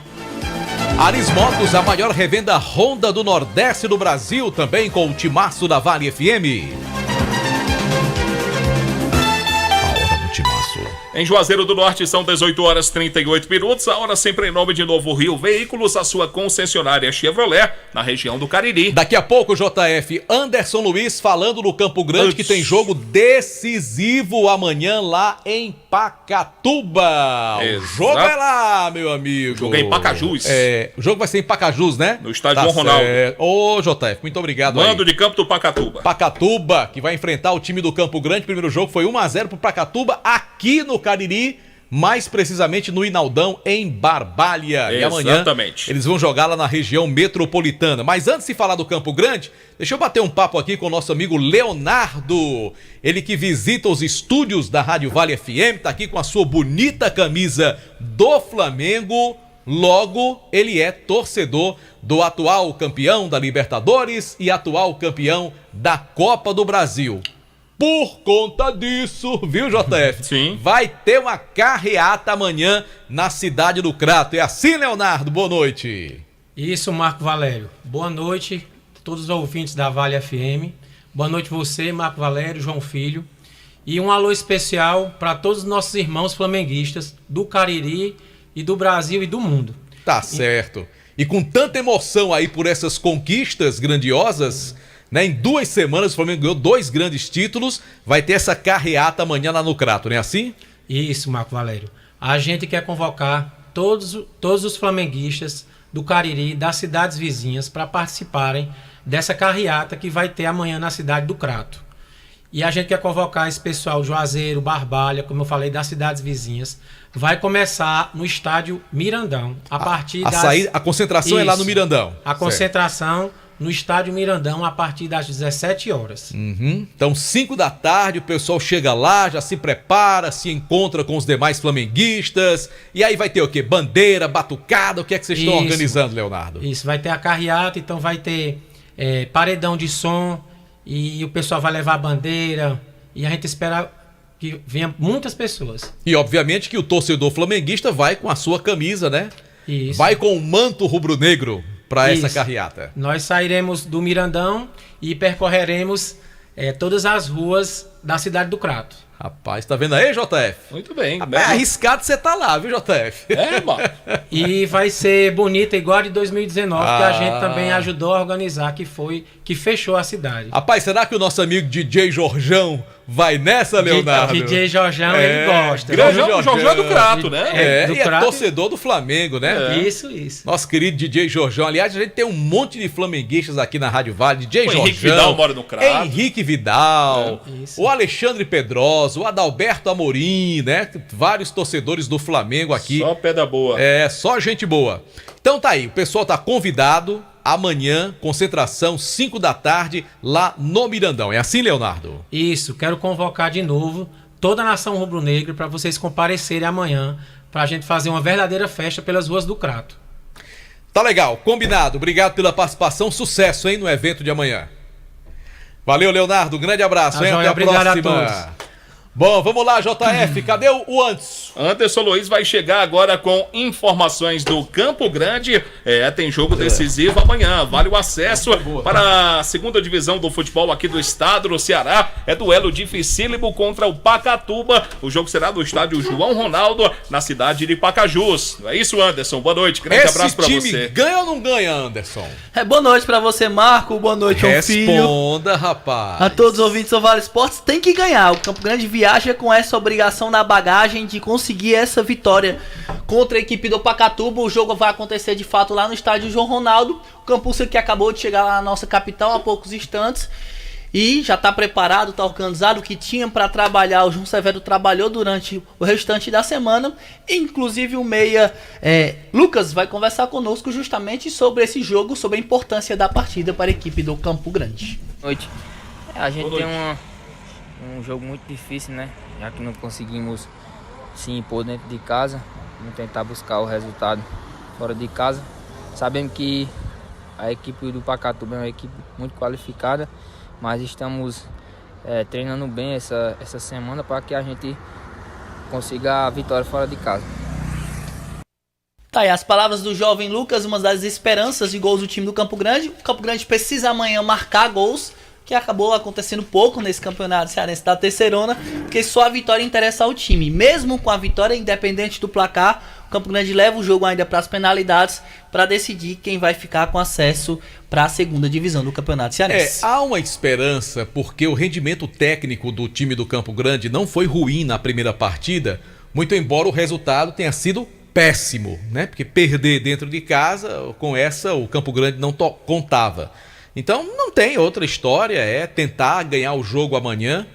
Aris Motos, a maior revenda Honda do Nordeste do Brasil, também com o timaço da Vale FM. Em Juazeiro do Norte são 18 horas 38 minutos, a hora sempre em nome de Novo Rio Veículos, a sua concessionária Chevrolet, na região do Cariri. Daqui a pouco, JF, Anderson Luiz falando no Campo Grande, que tem jogo decisivo amanhã lá em Pacatuba. Exato. O jogo é lá, meu amigo. O jogo é em Pacajus. O jogo vai ser em Pacajus, né? No estádio João Ronaldo. Ô, JF, muito obrigado. Mando de campo do Pacatuba. Pacatuba, que vai enfrentar o time do Campo Grande. Primeiro jogo foi 1-0 pro Pacatuba, aqui no Cariri, mais precisamente no Inaldão, em Barbalha. Exatamente. E amanhã eles vão jogar lá na região metropolitana. Mas antes de falar do Campo Grande, deixa eu bater um papo aqui com o nosso amigo Leonardo. Ele que visita os estúdios da Rádio Vale FM, tá aqui com a sua bonita camisa do Flamengo. Logo, ele é torcedor do atual campeão da Libertadores e atual campeão da Copa do Brasil. Por conta disso, viu, JF? Sim. Vai ter uma carreata amanhã na cidade do Crato. É assim, Leonardo? Boa noite. Isso, Marco Valério. Boa noite a todos os ouvintes da Vale FM. Boa noite você, Marco Valério, João Filho. E um alô especial para todos os nossos irmãos flamenguistas do Cariri e do Brasil e do mundo. Tá certo. E com tanta emoção aí por essas conquistas grandiosas, né? Em 2 semanas o Flamengo ganhou 2 grandes títulos. Vai ter essa carreata amanhã lá no Crato, não é assim? Isso, Marco Valério. A gente quer convocar todos os flamenguistas do Cariri, das cidades vizinhas, para participarem dessa carreata que vai ter amanhã na cidade do Crato. E a gente quer convocar esse pessoal, Juazeiro, Barbalha, como eu falei, das cidades vizinhas. Vai começar no estádio Mirandão. A partir a concentração é lá no Mirandão. A concentração no estádio Mirandão a partir das 17 horas. Então, 5 da tarde, o pessoal chega lá, já se prepara, se encontra com os demais flamenguistas. E aí vai ter o quê? Bandeira, batucada? O que é que vocês estão organizando, Leonardo? Isso, vai ter a carreata, então vai ter paredão de som. E o pessoal vai levar a bandeira. E a gente espera que venha muitas pessoas. E obviamente que o torcedor flamenguista vai com a sua camisa, né? Isso. Vai com o manto rubro-negro para essa Isso. carreata. Nós sairemos do Mirandão e percorreremos todas as ruas da cidade do Crato. Rapaz, tá vendo aí, JF? Muito bem. Rapaz, é arriscado você tá lá, viu, JF? Mano. E vai ser bonita igual a de 2019, que a gente também ajudou a organizar, que fechou a cidade. Rapaz, será que o nosso amigo DJ Jorjão vai nessa, Leonardo? DJ Jorjão, ele gosta. Jorjão é do Crato, né? Do e Crato. É torcedor do Flamengo, né? Isso. Nosso querido DJ Jorjão. Aliás, a gente tem um monte de flamenguistas aqui na Rádio Vale. DJ Jorjão. Henrique Vidal mora no Crato. Henrique Vidal. O Alexandre Pedrosa, o Adalberto Amorim, né? Vários torcedores do Flamengo aqui. Só pedra boa. Só gente boa. Então tá aí, o pessoal tá convidado. Amanhã, concentração, 5 da tarde, lá no Mirandão. É assim, Leonardo? Isso, quero convocar de novo toda a nação rubro-negra para vocês comparecerem amanhã, para a gente fazer uma verdadeira festa pelas ruas do Crato. Tá legal, combinado. Obrigado pela participação, sucesso, hein, no evento de amanhã. Valeu, Leonardo, grande abraço, hein? Até a próxima. A todos. Bom, vamos lá, JF, cadê o Anderson? Anderson Luiz vai chegar agora com informações do Campo Grande. Tem jogo decisivo amanhã. Vale o acesso para a segunda divisão do futebol aqui do estado do Ceará. É duelo dificílimo contra o Pacatuba. O jogo será no estádio João Ronaldo, na cidade de Pacajus. É isso, Anderson. Boa noite. Grande abraço para você. Esse time ganha ou não ganha, Anderson? Boa noite para você, Marco. Boa noite, João Filho. Responda, rapaz. A todos os ouvintes do Vale Esportes, tem que ganhar. O Campo Grande viaja com essa obrigação na bagagem de conseguir essa vitória contra a equipe do Pacatuba. O jogo vai acontecer de fato lá no estádio João Ronaldo. O Campus que acabou de chegar lá na nossa capital há poucos instantes e já está preparado, está organizado. O que tinha para trabalhar, o João Severo trabalhou durante o restante da semana. Inclusive o meia Lucas vai conversar conosco justamente sobre esse jogo, sobre a importância da partida para a equipe do Campo Grande. Boa noite. A gente tem um jogo muito difícil, né? Já que não conseguimos se impor dentro de casa, vamos tentar buscar o resultado fora de casa. Sabemos que a equipe do Pacatuba é uma equipe muito qualificada, mas estamos treinando bem essa semana para que a gente consiga a vitória fora de casa. Tá aí as palavras do jovem Lucas, uma das esperanças de gols do time do Campo Grande. O Campo Grande precisa amanhã marcar gols, que acabou acontecendo pouco nesse campeonato cearense da terceirona, porque só a vitória interessa ao time. Mesmo com a vitória, independente do placar, o Campo Grande leva o jogo ainda para as penalidades para decidir quem vai ficar com acesso para a segunda divisão do campeonato cearense. Há uma esperança, porque o rendimento técnico do time do Campo Grande não foi ruim na primeira partida, muito embora o resultado tenha sido péssimo, né? Porque perder dentro de casa, com essa o Campo Grande não contava. Então não tem outra história, é tentar ganhar o jogo amanhã.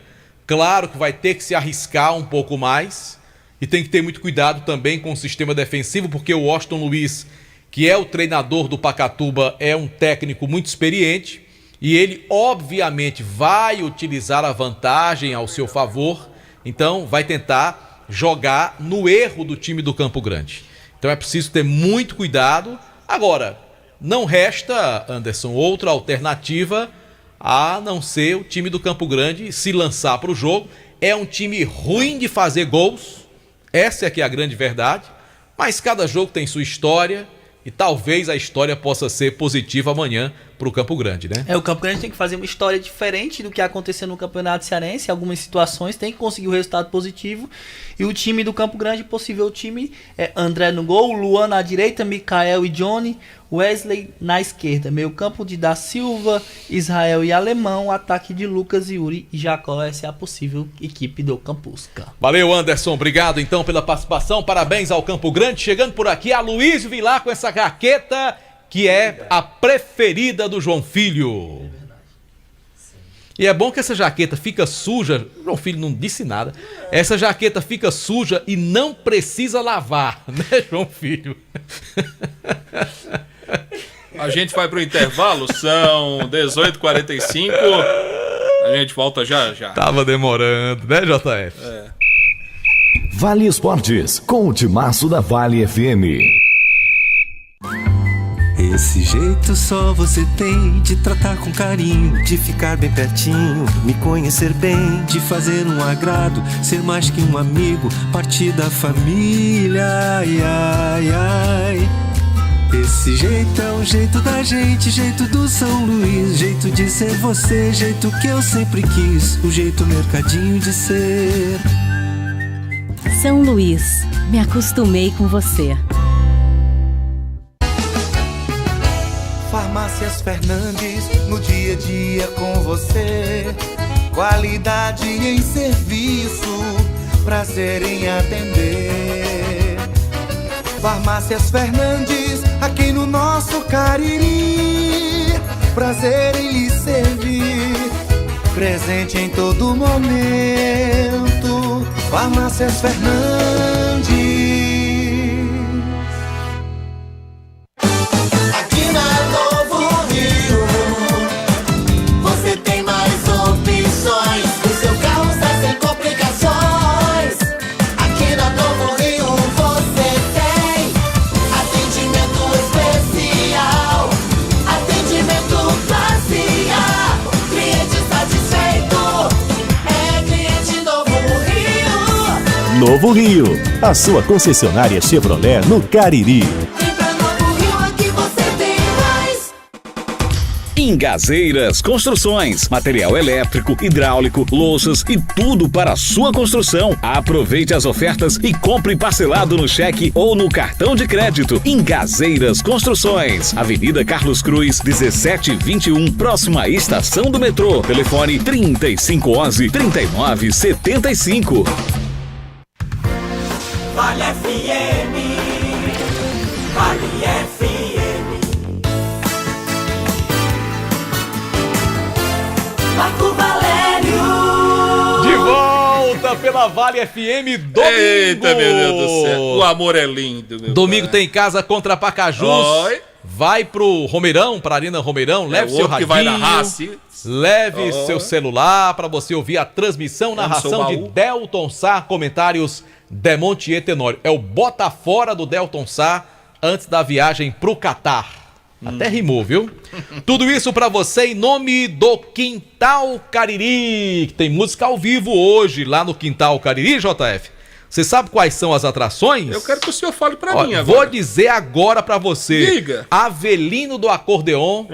Claro que vai ter que se arriscar um pouco mais e tem que ter muito cuidado também com o sistema defensivo, porque o Washington Luiz, que é o treinador do Pacatuba, é um técnico muito experiente e ele obviamente vai utilizar a vantagem ao seu favor, então vai tentar jogar no erro do time do Campo Grande. Então é preciso ter muito cuidado. Agora, não resta, Anderson, outra alternativa a não ser o time do Campo Grande se lançar para o jogo. É um time ruim de fazer gols, essa é que é a grande verdade, mas cada jogo tem sua história e talvez a história possa ser positiva amanhã para o Campo Grande, né? O Campo Grande tem que fazer uma história diferente do que aconteceu no Campeonato Cearense. Em algumas situações tem que conseguir o resultado positivo. E o time do Campo Grande, possível time, é André no gol, Luan na direita, Mikael e Johnny, Wesley na esquerda, meio campo de Da Silva, Israel e Alemão, ataque de Lucas, Yuri e Jacó. Essa é a possível equipe do Campusca. Valeu, Anderson, obrigado então pela participação, parabéns ao Campo Grande. Chegando por aqui, a Luiz Vilar com essa jaqueta que é a preferida do João Filho. E é bom que essa jaqueta fica suja, o João Filho não disse nada, essa jaqueta fica suja e não precisa lavar, né, João Filho? A gente vai pro intervalo, são 18h45, a gente volta já. Tava demorando, né, JF? Vale Esportes, com o timaço da Vale FM. Esse jeito só você tem de tratar com carinho, de ficar bem pertinho, me conhecer bem, de fazer um agrado, ser mais que um amigo, partir da família. Ai, ai, ai. Esse jeito é o jeito da gente, jeito do São Luís, jeito de ser você, jeito que eu sempre quis, o jeito mercadinho de ser. São Luís, me acostumei com você. Farmácias Fernandes, no dia a dia com você. Qualidade em serviço, prazer em atender. Farmácias Fernandes, aqui no nosso Cariri. Prazer em lhe servir, presente em todo momento. Farmácias Fernandes. Novo Rio, a sua concessionária Chevrolet no Cariri. Ingazeiras Construções, material elétrico, hidráulico, louças e tudo para a sua construção. Aproveite as ofertas e compre parcelado no cheque ou no cartão de crédito. Ingazeiras Construções, Avenida Carlos Cruz, 1721, próxima à estação do metrô. Telefone 3511-3975. Vale FM, Vale FM. Marco Valério. De volta pela Vale FM, domingo. Eita, meu Deus do céu. O amor é lindo, meu Domingo pai. tem casa contra Pacajus. Oi. Vai pro Romeirão, pra Arena Romeirão, leve seu radinho, que vai narrar, sim. leve seu celular para você ouvir a transmissão, narração de Delton Sá, comentários Demontier Tenório. É o bota fora do Delton Sá antes da viagem pro Catar. Até rimou, viu? Tudo isso pra você em nome do Quintal Cariri, que tem música ao vivo hoje lá no Quintal Cariri, JF. Você sabe quais são as atrações? Eu quero que o senhor fale pra mim agora. Vou dizer agora pra você. Diga. Avelino do Acordeon.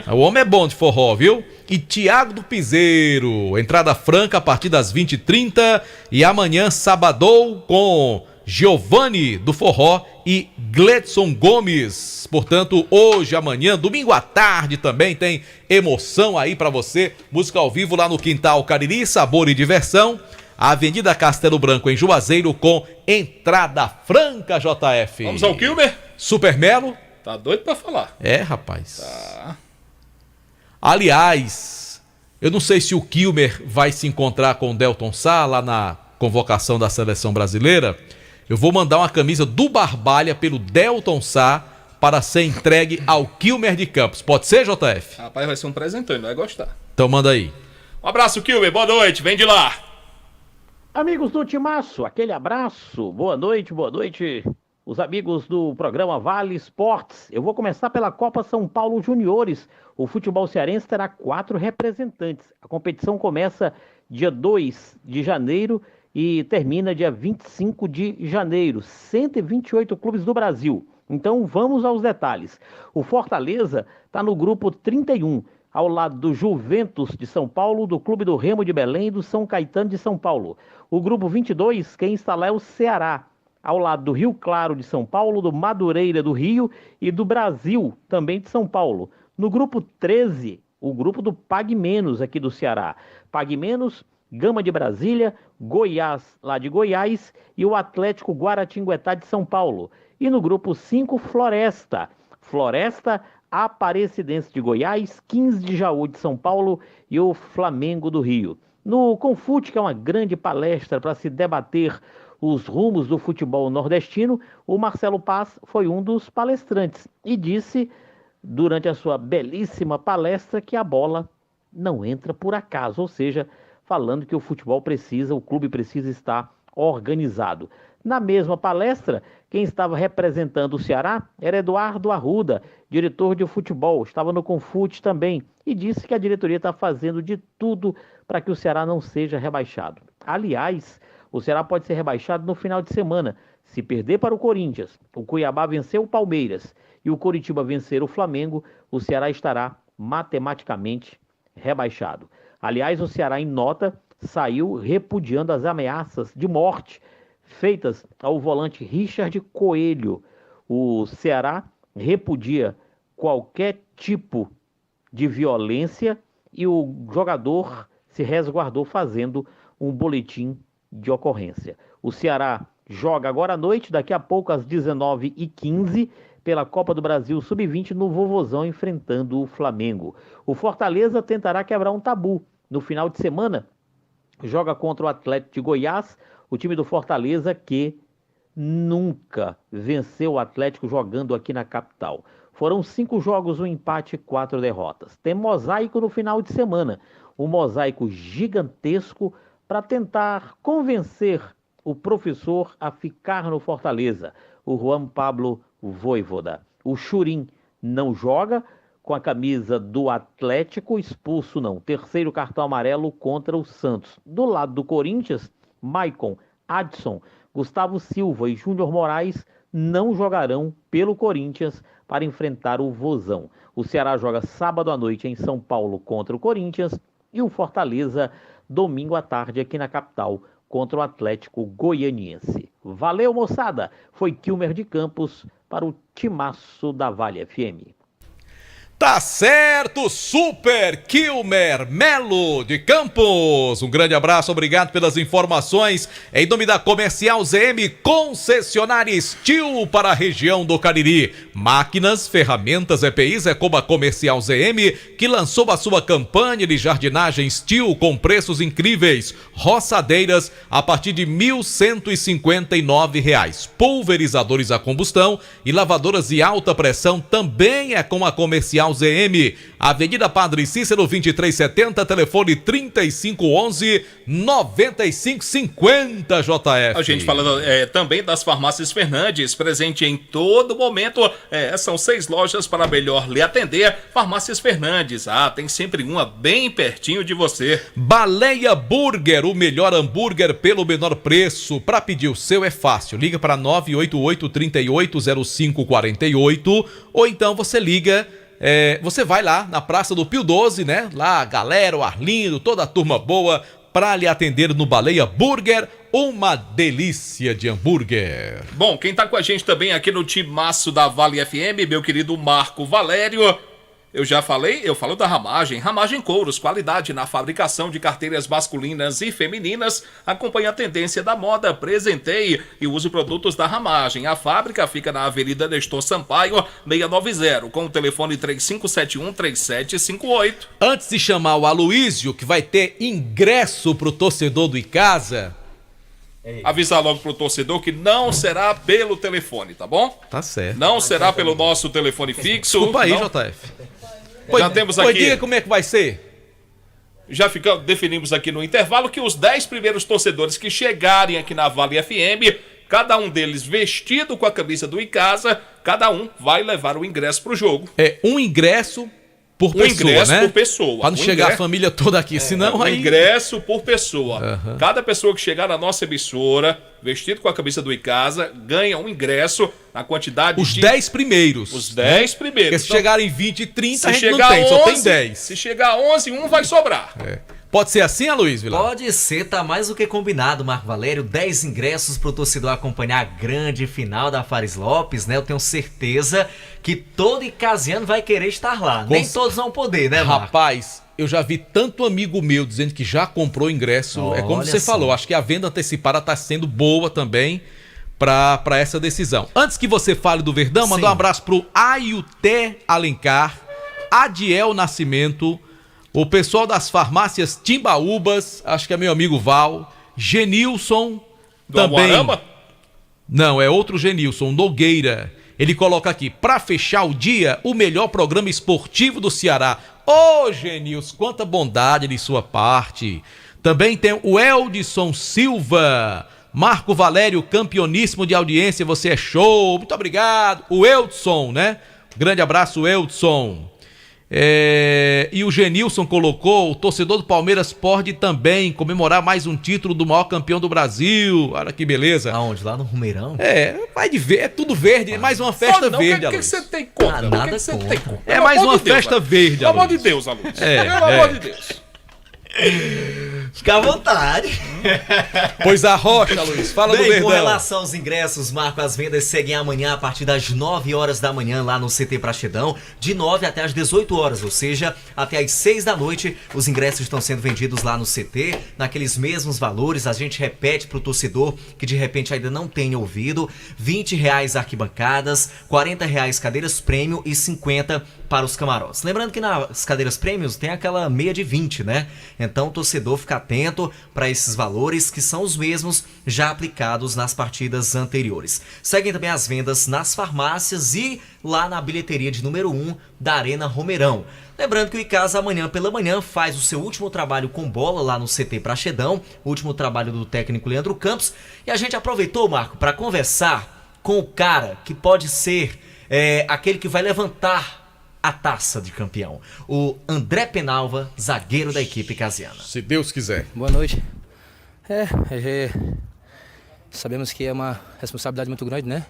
O homem é bom de forró, viu? E Tiago do Piseiro. Entrada franca a partir das 20h30. E amanhã, sabadou, com Giovanni do Forró e Gledson Gomes. Portanto, hoje, amanhã, domingo à tarde também tem emoção aí pra você. Música ao vivo lá no Quintal Cariri, sabor e diversão. Avenida Castelo Branco, em Juazeiro, com entrada franca, JF. Vamos ao Kilmer? Super Melo. Tá doido pra falar. É, rapaz. Tá. Aliás, eu não sei se o Kilmer vai se encontrar com o Delton Sá lá na convocação da seleção brasileira. Eu vou mandar uma camisa do Barbalha pelo Delton Sá para ser entregue ao Kilmer de Campos. Pode ser, JF? Rapaz, vai ser um presentão, ele vai gostar. Então manda aí. Um abraço, Kilmer. Boa noite. Vem de lá. Amigos do Timaço, aquele abraço, boa noite, os amigos do programa Vale Esportes. Eu vou começar pela Copa São Paulo Juniores. O futebol cearense terá 4 representantes. A competição começa dia 2 de janeiro e termina dia 25 de janeiro. 128 clubes do Brasil. Então vamos aos detalhes. O Fortaleza está no grupo 31, ao lado do Juventus de São Paulo, do Clube do Remo de Belém e do São Caetano de São Paulo. O grupo 22, quem está lá é o Ceará, ao lado do Rio Claro de São Paulo, do Madureira do Rio e do Brasil, também de São Paulo. No grupo 13, o grupo do Pague Menos aqui do Ceará. Pague Menos, Gama de Brasília, Goiás lá de Goiás e o Atlético Guaratinguetá de São Paulo. E no grupo 5, Floresta. Floresta, Aparecidense de Goiás, 15 de Jaú de São Paulo e o Flamengo do Rio. No Confute, que é uma grande palestra para se debater os rumos do futebol nordestino, o Marcelo Paz foi um dos palestrantes e disse, durante a sua belíssima palestra, que a bola não entra por acaso, ou seja, falando que o futebol precisa, o clube precisa estar organizado. Na mesma palestra, Quem estava representando o Ceará era Eduardo Arruda, diretor de futebol, estava no Confute também, e disse que a diretoria está fazendo de tudo para que o Ceará não seja rebaixado. Aliás, o Ceará pode ser rebaixado no final de semana, se perder para o Corinthians, o Cuiabá vencer o Palmeiras e o Coritiba vencer o Flamengo, o Ceará estará matematicamente rebaixado. Aliás, o Ceará, em nota, saiu repudiando as ameaças de morte feitas ao volante Richard Coelho. O Ceará repudia qualquer tipo de violência e o jogador se resguardou fazendo um boletim de ocorrência. O Ceará joga agora à noite, daqui a pouco às 19h15, pela Copa do Brasil Sub-20 no Vovozão, enfrentando o Flamengo. O Fortaleza tentará quebrar um tabu. No final de semana, joga contra o Atlético de Goiás, o time do Fortaleza que nunca venceu o Atlético jogando aqui na capital. Foram 5 jogos, um empate e 4 derrotas. Tem mosaico no final de semana, um mosaico gigantesco para tentar convencer o professor a ficar no Fortaleza, o Juan Pablo Vojvoda. O Churin não joga com a camisa do Atlético, expulso não. Terceiro cartão amarelo contra o Santos. Do lado do Corinthians, Maicon, Adson, Gustavo Silva e Júnior Moraes não jogarão pelo Corinthians para enfrentar o Vozão. O Ceará joga sábado à noite em São Paulo contra o Corinthians e o Fortaleza domingo à tarde aqui na capital contra o Atlético Goianiense. Valeu, moçada! Foi Kilmer de Campos para o timaço da Vale FM. Tá certo, Super Kilmer Melo de Campos. Um grande abraço, obrigado pelas informações. Em nome da Comercial ZM, concessionária Steel para a região do Cariri. Máquinas, ferramentas, EPIs é como a Comercial ZM, que lançou a sua campanha de jardinagem Steel com preços incríveis. Roçadeiras a partir de R$ 1.159. Pulverizadores a combustão e lavadoras de alta pressão também é com a Comercial ZM, Avenida Padre Cícero 2370, telefone 3511-9550, JF. A gente falando também das farmácias Fernandes, presente em todo momento, são 6 lojas para melhor lhe atender. Farmácias Fernandes, tem sempre uma bem pertinho de você. Baleia Burger, o melhor hambúrguer pelo menor preço. Para pedir o seu é fácil, liga para 988-380548 ou então você liga. Você vai lá na Praça do Pio 12, né? Lá a galera, o Arlindo, toda a turma boa para lhe atender no Baleia Burger, uma delícia de hambúrguer. Bom, quem tá com a gente também aqui no timaço da Vale FM, meu querido Marco Valério. Eu já falei, eu falo da Ramagem. Ramagem Couros, qualidade na fabricação de carteiras masculinas e femininas. Acompanhe a tendência da moda, presenteie e use produtos da Ramagem. A fábrica fica na Avenida Nestor Sampaio, 690, com o telefone 3571-3758. Antes de chamar o Aloísio, que vai ter ingresso pro torcedor do Icasa... Avisar logo pro torcedor que não será pelo telefone, tá bom? Tá certo. Não será pelo nosso telefone fixo. Desculpa aí, não. JF. Já temos aqui. Diga como é que vai ser. Já definimos aqui no intervalo que os 10 primeiros torcedores que chegarem aqui na Vale FM, cada um deles vestido com a camisa do Icasa, cada um vai levar o ingresso pro jogo. Um ingresso por pessoa, ingresso né? por pessoa. Para não chegar a família toda aqui, senão aí... ingresso por pessoa. Cada pessoa que chegar na nossa emissora, vestido com a camisa do Icasa, ganha um ingresso na quantidade Os 10 primeiros. Os 10 primeiros. Porque se chegarem 20 e 30, a gente não chegar tem, 11, só tem 10. Se chegar a 11, um vai sobrar. Pode ser assim, Aloysio Vilar? Pode ser, tá mais do que combinado, Marco Valério. 10 ingressos pro torcedor acompanhar a grande final da Fares Lopes, né? Eu tenho certeza que todo icasiano vai querer estar lá. Nem todos vão poder, né, Marco? Rapaz, eu já vi tanto amigo meu dizendo que já comprou ingresso. É como você falou, acho que a venda antecipada tá sendo boa também para essa decisão. Antes que você fale do Verdão, mandar um abraço pro Ailté Alencar, Adiel Nascimento, o pessoal das farmácias Timbaúbas, acho que é meu amigo Val, Genilson, do também. Amuarama? Não, é outro Genilson, Nogueira. Ele coloca aqui, para fechar o dia, o melhor programa esportivo do Ceará. Ô, Genilson, quanta bondade de sua parte. Também tem o Eldson Silva, Marco Valério, campeoníssimo de audiência, você é show, muito obrigado. O Eudson, né? Grande abraço, Eudson. E o Genilson colocou: o torcedor do Palmeiras pode também comemorar mais um título do maior campeão do Brasil. Olha que beleza. Aonde? Lá no Romeirão? Vai de ver, é tudo verde, é mais uma festa verde, O que você tem contra? Nada contra. É mais uma festa verde, Pelo amor de Deus, Aloysio. Pelo amor de Deus. Fica à vontade. Pois a rocha, Luiz, fala do Verdão. Com relação aos ingressos, Marco, as vendas seguem amanhã a partir das 9 horas da manhã lá no CT Praxedão, de 9 até as 18 horas, ou seja, até as 6 da noite, os ingressos estão sendo vendidos lá no CT, naqueles mesmos valores. A gente repete pro torcedor que de repente ainda não tenha ouvido: R$20 arquibancadas, R$40 cadeiras prêmio e 50 para os camarotes. Lembrando que nas cadeiras prêmios tem aquela meia de 20, né? Então o torcedor fica atento para esses valores, que são os mesmos já aplicados nas partidas anteriores. Seguem também as vendas nas farmácias e lá na bilheteria de número 1 da Arena Romeirão. Lembrando que o Icasa amanhã pela manhã faz o seu último trabalho com bola lá no CT Praxedão, o último trabalho do técnico Leandro Campos, e a gente aproveitou, Marco, para conversar com o cara que pode ser aquele que vai levantar a taça de campeão, o André Penalva, zagueiro da equipe casiana. Se Deus quiser. Boa noite. Sabemos que é uma responsabilidade muito grande, né?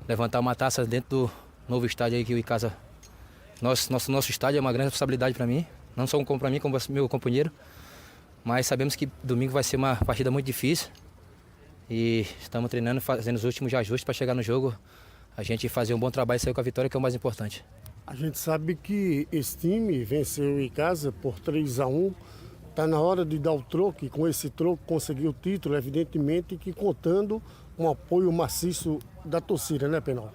Levantar uma taça dentro do novo estádio aí que o Icasa... Nosso estádio é uma grande responsabilidade para mim, não só para mim, como meu companheiro, mas sabemos que domingo vai ser uma partida muito difícil e estamos treinando, fazendo os últimos ajustes para chegar no jogo, a gente fazer um bom trabalho e sair com a vitória, que é o mais importante. A gente sabe que esse time venceu o Icasa por 3-1. Está na hora de dar o troco e com esse troco conseguir o título, evidentemente que contando um apoio maciço da torcida, né, Penal?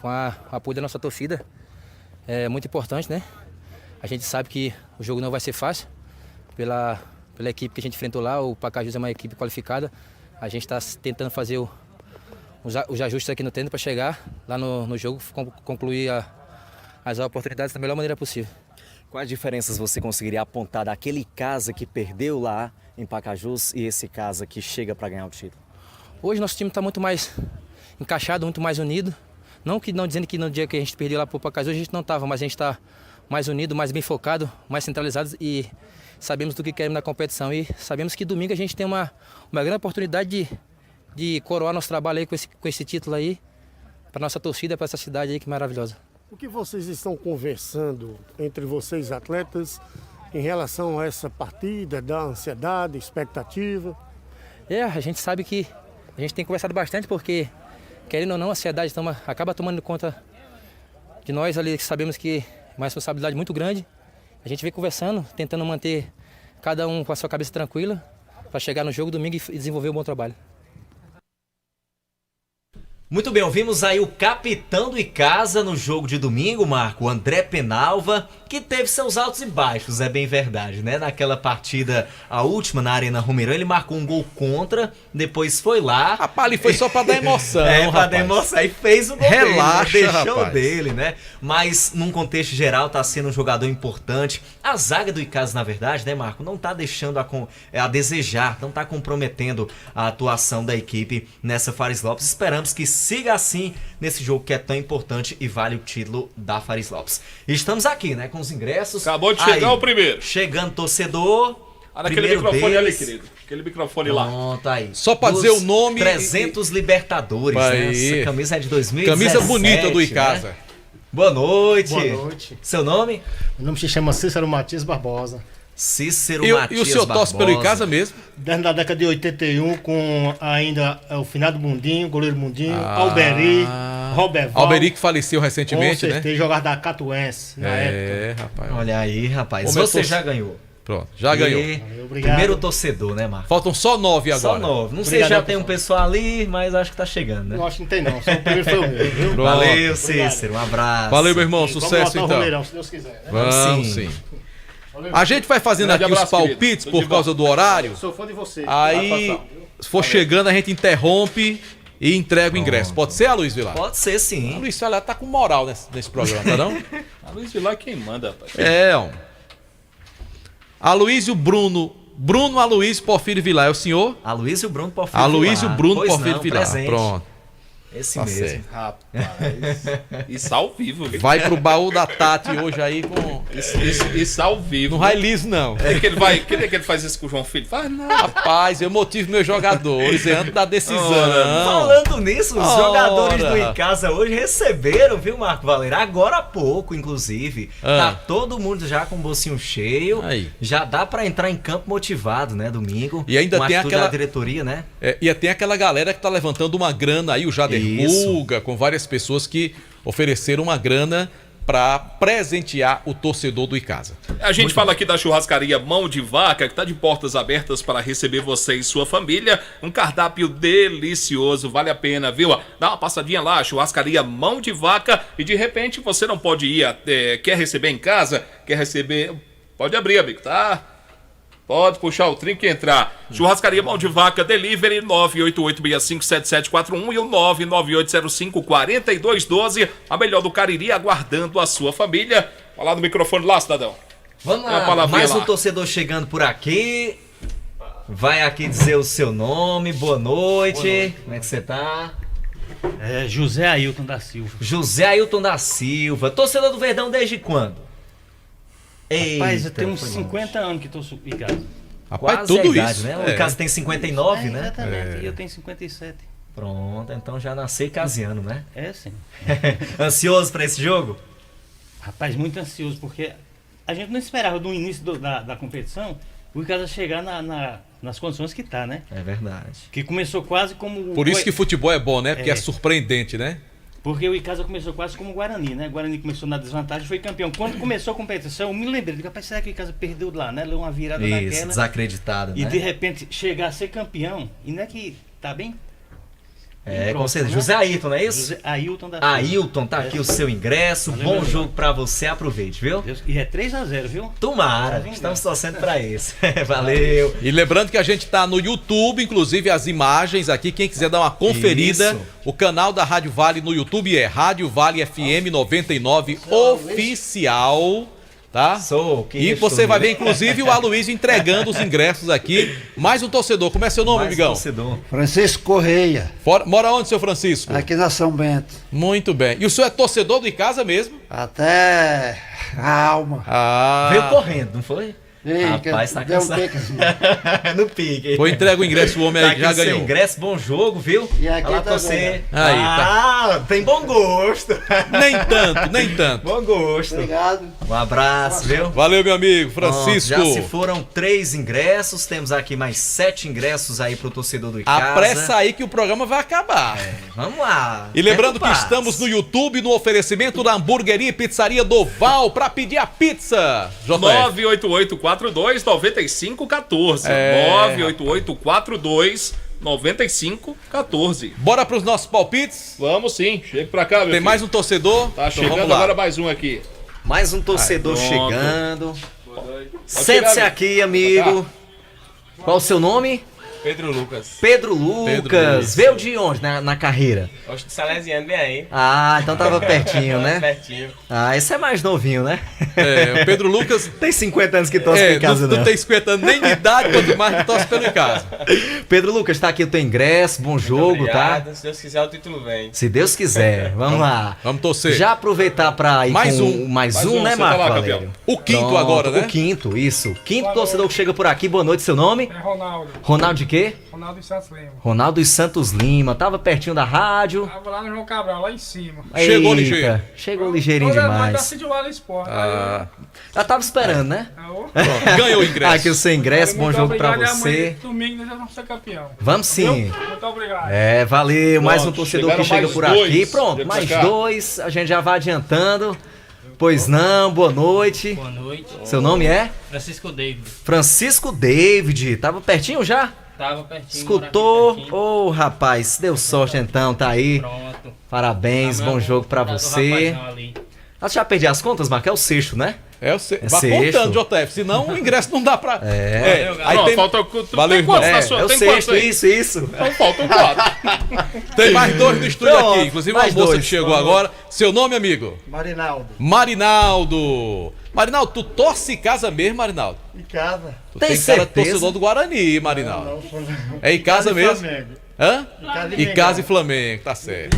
Com o apoio da nossa torcida é muito importante, né? A gente sabe que o jogo não vai ser fácil pela equipe que a gente enfrentou lá. O Pacajus é uma equipe qualificada. A gente está tentando fazer os ajustes aqui no treino para chegar lá no jogo, concluir as oportunidades da melhor maneira possível. Quais diferenças você conseguiria apontar daquele Icasa que perdeu lá em Pacajus e esse Icasa que chega para ganhar o título? Hoje nosso time está muito mais encaixado, muito mais unido. Não dizendo que no dia que a gente perdeu lá para o Pacajus a gente não estava, mas a gente está mais unido, mais bem focado, mais centralizado e sabemos do que queremos na competição. E sabemos que domingo a gente tem uma grande oportunidade de coroar nosso trabalho aí com esse título aí para nossa torcida, para essa cidade aí que é maravilhosa. O que vocês estão conversando entre vocês atletas em relação a essa partida, da ansiedade, expectativa? A gente sabe que a gente tem conversado bastante porque, querendo ou não, a ansiedade acaba tomando conta de nós ali, que sabemos que é uma responsabilidade muito grande. A gente vem conversando, tentando manter cada um com a sua cabeça tranquila para chegar no jogo domingo e desenvolver um bom trabalho. Muito bem, ouvimos aí o capitão do Icasa no jogo de domingo, Marco, o André Penalva, que teve seus altos e baixos, é bem verdade, né? Naquela partida, a última na Arena Romeirão, ele marcou um gol contra, depois foi lá... Rapaz, ali foi só pra dar emoção, pra dar emoção, e fez o gol Relaxa, dele, deixou rapaz. dele, né? Mas, num contexto geral, tá sendo um jogador importante. A zaga do Icasa, na verdade, né, Marco, não tá deixando a desejar, não tá comprometendo a atuação da equipe nessa Fares Lopes. Esperamos que siga assim nesse jogo que é tão importante e vale o título da Fares Lopes. Estamos aqui, né, com os ingressos. Acabou de chegar o primeiro. Chegando torcedor. Aquele microfone ali, querido. Aquele microfone lá. Pronto, aí. Só pra dizer o nome. 300 Libertadores, né? Essa camisa é de 2017. Camisa bonita do Icasa. Né? Boa noite. Boa noite. Seu nome? Meu nome se chama Cícero Matias Barbosa. Cícero Matias E o senhor torce pelo Icasa mesmo? Desde a década de 81, com ainda o finado Mundinho, goleiro Mundinho, Alberi, Roberval. Alberi que faleceu recentemente, né? Tem jogado da Catuense na época. Rapaz. Olha aí, rapaz. Você já ganhou. Pronto, já ganhou. Obrigado. Primeiro torcedor, né, Marcos? Faltam só 9 agora. Só 9. Não sei se já tem um pessoal ali, mas acho que tá chegando, né? Eu acho que não tem não, só o primeiro foi o meu, viu? Valeu, Cícero, um abraço. Valeu, meu irmão, sucesso então. Romeirão, se Deus quiser. Né? Vamos sim. A gente vai fazendo aqui os palpites por causa do horário. Sou fã de você. Aí, se for chegando, a gente interrompe e entrega o ingresso. Pode ser, Luiz Vilar? Pode ser, sim. A Luiz Vilar tá com moral nesse programa, tá não? A Luiz Vilar é quem manda, rapaz. Aloysio Bruno Bruno Aloysio Porfírio Vilar, é o senhor? Aloysio Bruno Porfírio Vilar. Aloysio Bruno Pois Porfírio não, Vilar, presente. pronto. Esse Tá mesmo. certo. Rapaz. Isso ao vivo, viu? Vai pro baú da Tati hoje aí com... Isso ao vivo. Não vai liso, não. É que ele vai. Que ele faz isso com o João Filho? Faz não. Rapaz, eu motivo meus jogadores antes da decisão. Falando nisso, os Ora. jogadores do Em Casa hoje receberam, viu, Marco Valério? Agora há pouco, inclusive. Tá todo mundo já com o bolsinho cheio. Aí. Já dá pra entrar em campo motivado, né, domingo. E ainda com a tem atitude aquela da diretoria, né? E tem aquela galera que tá levantando uma grana aí, o Jader Pulga, com várias pessoas que ofereceram uma grana para presentear o torcedor do Icasa. A gente fala aqui da churrascaria Mão de Vaca, que está de portas abertas para receber você e sua família. Um cardápio delicioso, vale a pena, viu? Dá uma passadinha lá, churrascaria Mão de Vaca, e de repente você não pode ir, quer receber em casa, quer receber... Pode abrir, amigo, tá? Pode puxar o trinco e entrar. Churrascaria Mão de Vaca, delivery 988657741 e o 998054212. A melhor do Cariri, aguardando a sua família. Fala no microfone lá, cidadão. Vamos É a lá, palavrinha mais lá. um torcedor chegando por aqui. Vai aqui dizer o seu nome, boa noite. Como é que você tá? José Ailton da Silva. José Ailton da Silva. Torcedor do Verdão desde quando? Rapaz, eu Eita, tenho uns foi 50 anos que tô em casa. Rapaz, quase tudo a idade, isso. Né? O Icasa tem 59, né? Exatamente, e eu tenho 57. Pronto, então já nasci casiano, né? É, sim. Ansioso pra esse jogo? Rapaz, muito ansioso, porque a gente não esperava no início da competição o Icasa chegar nas condições que tá, né? É verdade. Que começou quase como... Por isso que futebol é bom, né? Porque é surpreendente, né? Porque o Icasa começou quase como o Guarani, né? O Guarani começou na desvantagem e foi campeão. Quando começou a competição, eu me lembrei, digo, rapaz, será que o Icasa perdeu lá, né? Leu uma virada Isso, daquela. desacreditado, E né? de repente chegar a ser campeão, e não é que tá bem? É, com próximo, certeza. né? José Ailton, não é isso? José Ailton da Silva. Ailton, tá aqui o seu ingresso. Valeu, Bom meu jogo pra você, aproveite, viu? E é 3-0, viu? Tomara, estamos torcendo pra isso. Valeu. E lembrando que a gente tá no YouTube, inclusive as imagens aqui, quem quiser dar uma conferida, Isso. o canal da Rádio Vale no YouTube é Rádio Vale FM 99 Oficial, tá? E você vai ver, inclusive, o Aloysio entregando os ingressos aqui. Mais um torcedor, como é seu nome, amigão? Francisco Correia. Mora onde, seu Francisco? Aqui na São Bento. Muito bem. E o senhor é torcedor do Icasa mesmo? Até a alma. Veio correndo, não foi? Ei, Rapaz, tá deu um cansado. pique assim. No pique. Foi entrega o ingresso, o homem aí Tá que já aqui o seu ganhou. ingresso, bom jogo, viu? E aqui Olha lá tá pra você. Aí, tem bom gosto. Nem tanto, nem tanto. Bom gosto. Obrigado. Um abraço, viu? Valeu, meu amigo, Francisco. Pronto, já se foram 3 ingressos, temos aqui mais 7 ingressos aí pro torcedor do Icasa. Apressa aí que o programa vai acabar. Vamos lá. E lembrando Tempo que passa. estamos no YouTube no oferecimento da Hamburgueria e Pizzaria Doval para pedir a pizza. 98842-9514. 98842-9514. Bora pros nossos palpites? Vamos sim, chega pra cá, meu Tem filho. mais um torcedor? Tá Então chegando vamos lá. agora mais um aqui. Mais um torcedor Pronto. chegando. chegar, Sente-se aqui, amigo. Qual o seu nome? Pedro Lucas. Pedro Lucas. Veio de onde na carreira? Oxe, de Salesiano, bem aí. Ah, então tava pertinho, né? Pertinho. Ah, esse é mais novinho, né? É, o Pedro Lucas... Tem 50 anos que torce em casa, não tem 50 anos nem de idade, quanto mais que torce pelo Icasa. Pedro Lucas, tá aqui o teu ingresso, bom jogo, Obrigado. tá? Se Deus quiser, o título vem. Se Deus quiser, vamos lá. Vamos torcer. Já aproveitar pra ir Mais com um. mais Mais um, um, né, você Marco tá lá, Valério? campeão. O quinto agora, né? O quinto, isso. Quinto torcedor que chega por aqui, boa noite, seu nome? É Ronaldo. Ronaldo de quê? Ronaldo de Santos Lima. Ronaldo dos Santos Lima, tava pertinho da rádio. Tava lá no João Cabral, lá em cima. Chegou ligeiro. Chegou ligeirinho Mas tá demais. assistindo no esporte. Já tava esperando, né? Pronto, ganhou o ingresso. Aqui o seu ingresso, bom Muito jogo pra obrigado, e você. amanhã, domingo nós já vamos ser campeão. Vamos sim. Viu? Muito obrigado. É, valeu. Mais um Pronto, torcedor que chegaram chega mais por dois. aqui. Pronto, Chega mais pra cá. 2. A gente já vai adiantando. Pois não, boa noite. Boa noite. Seu nome é? Francisco David. Francisco David. Tava pertinho já? Tava pertinho. Escutou? Ô, rapaz, deu sorte então, tá aí. Pronto. Parabéns, bom jogo pra você. rapazão ali. Ah, já perdi as contas, Marco? É o sexto, né? Vai contando, JF, senão o ingresso não dá pra... Aí não, tem... falta... Valeu, irmão. Eu sei, isso. Então faltam 4. Tem mais 2 no estúdio Pronto, aqui, inclusive uma mais moça 2, que chegou agora. Seu nome, amigo? Marinaldo. Marinaldo, tu torce em casa mesmo, Marinaldo? Em casa. Tu tem cara de torcedor do Guarani, Marinaldo. É em casa mesmo? Hã? Em casa e Flamengo, tá certo.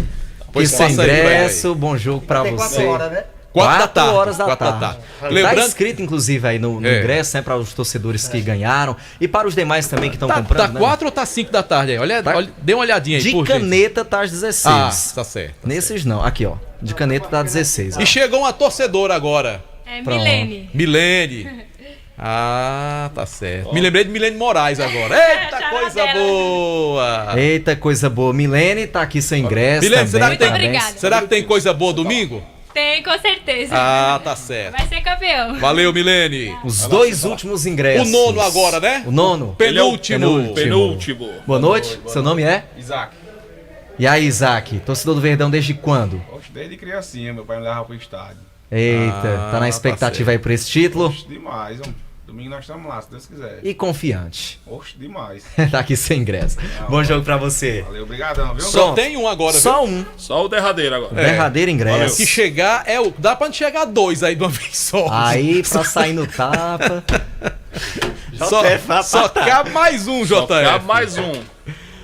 Pois sem ingresso, bom jogo pra você. 4 horas, né? 4 horas da 4 da tarde. Lembrando... Tá escrito, inclusive, aí no ingresso, né, para os torcedores que ganharam e para os demais também que estão comprando. Tá 4 ou tá 5 da tarde aí? Olha, dê uma olhadinha aí, de caneta tá às 16. Ah, tá certo. Nesses não. Aqui, ó. De caneta tá 16. E chegou uma torcedora agora. Milene. Ah, tá certo. Me lembrei de Milene Moraes agora. Eita, coisa boa! Eita, coisa boa. Milene tá aqui seu ingresso. Milene, também, será que tem coisa boa domingo? Tem, com certeza. Ah, tá certo. Vai ser campeão. Valeu, Milene. Os 2 últimos ingressos. O 9º agora, né? O 9º. Penúltimo. Boa noite. Seu nome é? Isaac. E aí, Isaac? Torcedor do Verdão desde quando? Desde criancinha, meu pai me levava pro estádio. Eita, tá na expectativa aí por esse título? Oxe, demais, homem. Domingo nós estamos lá, se Deus quiser. E confiante? Oxe, demais. Tá aqui sem ingresso. Bom jogo pra você. Valeu, obrigadão, viu? Só tem um agora, viu? Só um. Só o derradeiro agora. Derradeiro ingresso. Que chegar dá pra chegar 2 aí de uma vez só. Aí, pra sair no tapa. Só cabe mais um, JF. Só cabe mais um.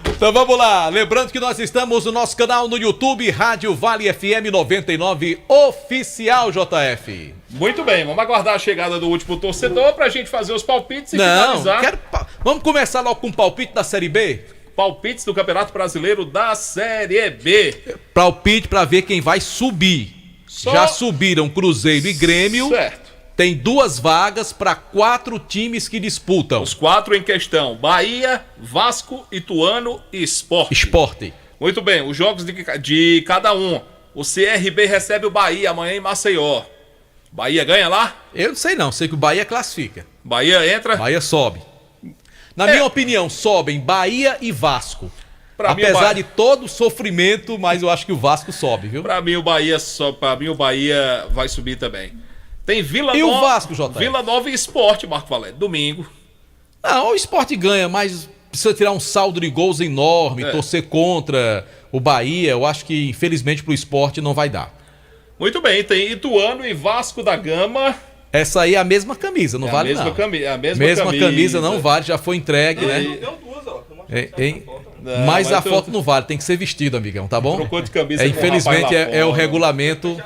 Então vamos lá, lembrando que nós estamos no nosso canal no YouTube, Rádio Vale FM 99 Oficial, JF. Muito bem, vamos aguardar a chegada do último torcedor pra gente fazer os palpites e finalizar. Vamos começar logo com o palpite da Série B? Palpites do Campeonato Brasileiro da Série B. Palpite pra ver quem vai subir. Já subiram Cruzeiro e Grêmio. Certo. Tem 2 vagas para 4 times que disputam. Os 4 em questão: Bahia, Vasco, Ituano e Sport. Muito bem, os jogos de cada um. O CRB recebe o Bahia amanhã em Maceió. Bahia ganha lá? Eu não sei não, sei que o Bahia classifica. Bahia entra? Bahia sobe. Na minha opinião, sobem Bahia e Vasco. Apesar de todo o sofrimento, mas eu acho que o Vasco sobe, viu? Pra mim o Bahia vai subir também. Tem Vila Nova. E o Vasco, JF? Vila Nova e Sport, Marco Valério. Domingo. Não, o Sport ganha, mas precisa tirar um saldo de gols enorme, torcer contra o Bahia. Eu acho que, infelizmente, pro Sport não vai dar. Muito bem, tem Ituano e Vasco da Gama. Essa aí é a mesma camisa, não vale não. A mesma camisa não vale, já foi entregue, né? Mas a foto não vale, tem que ser vestido, amigão, tá bom? Trocou de camisa. Infelizmente é o regulamento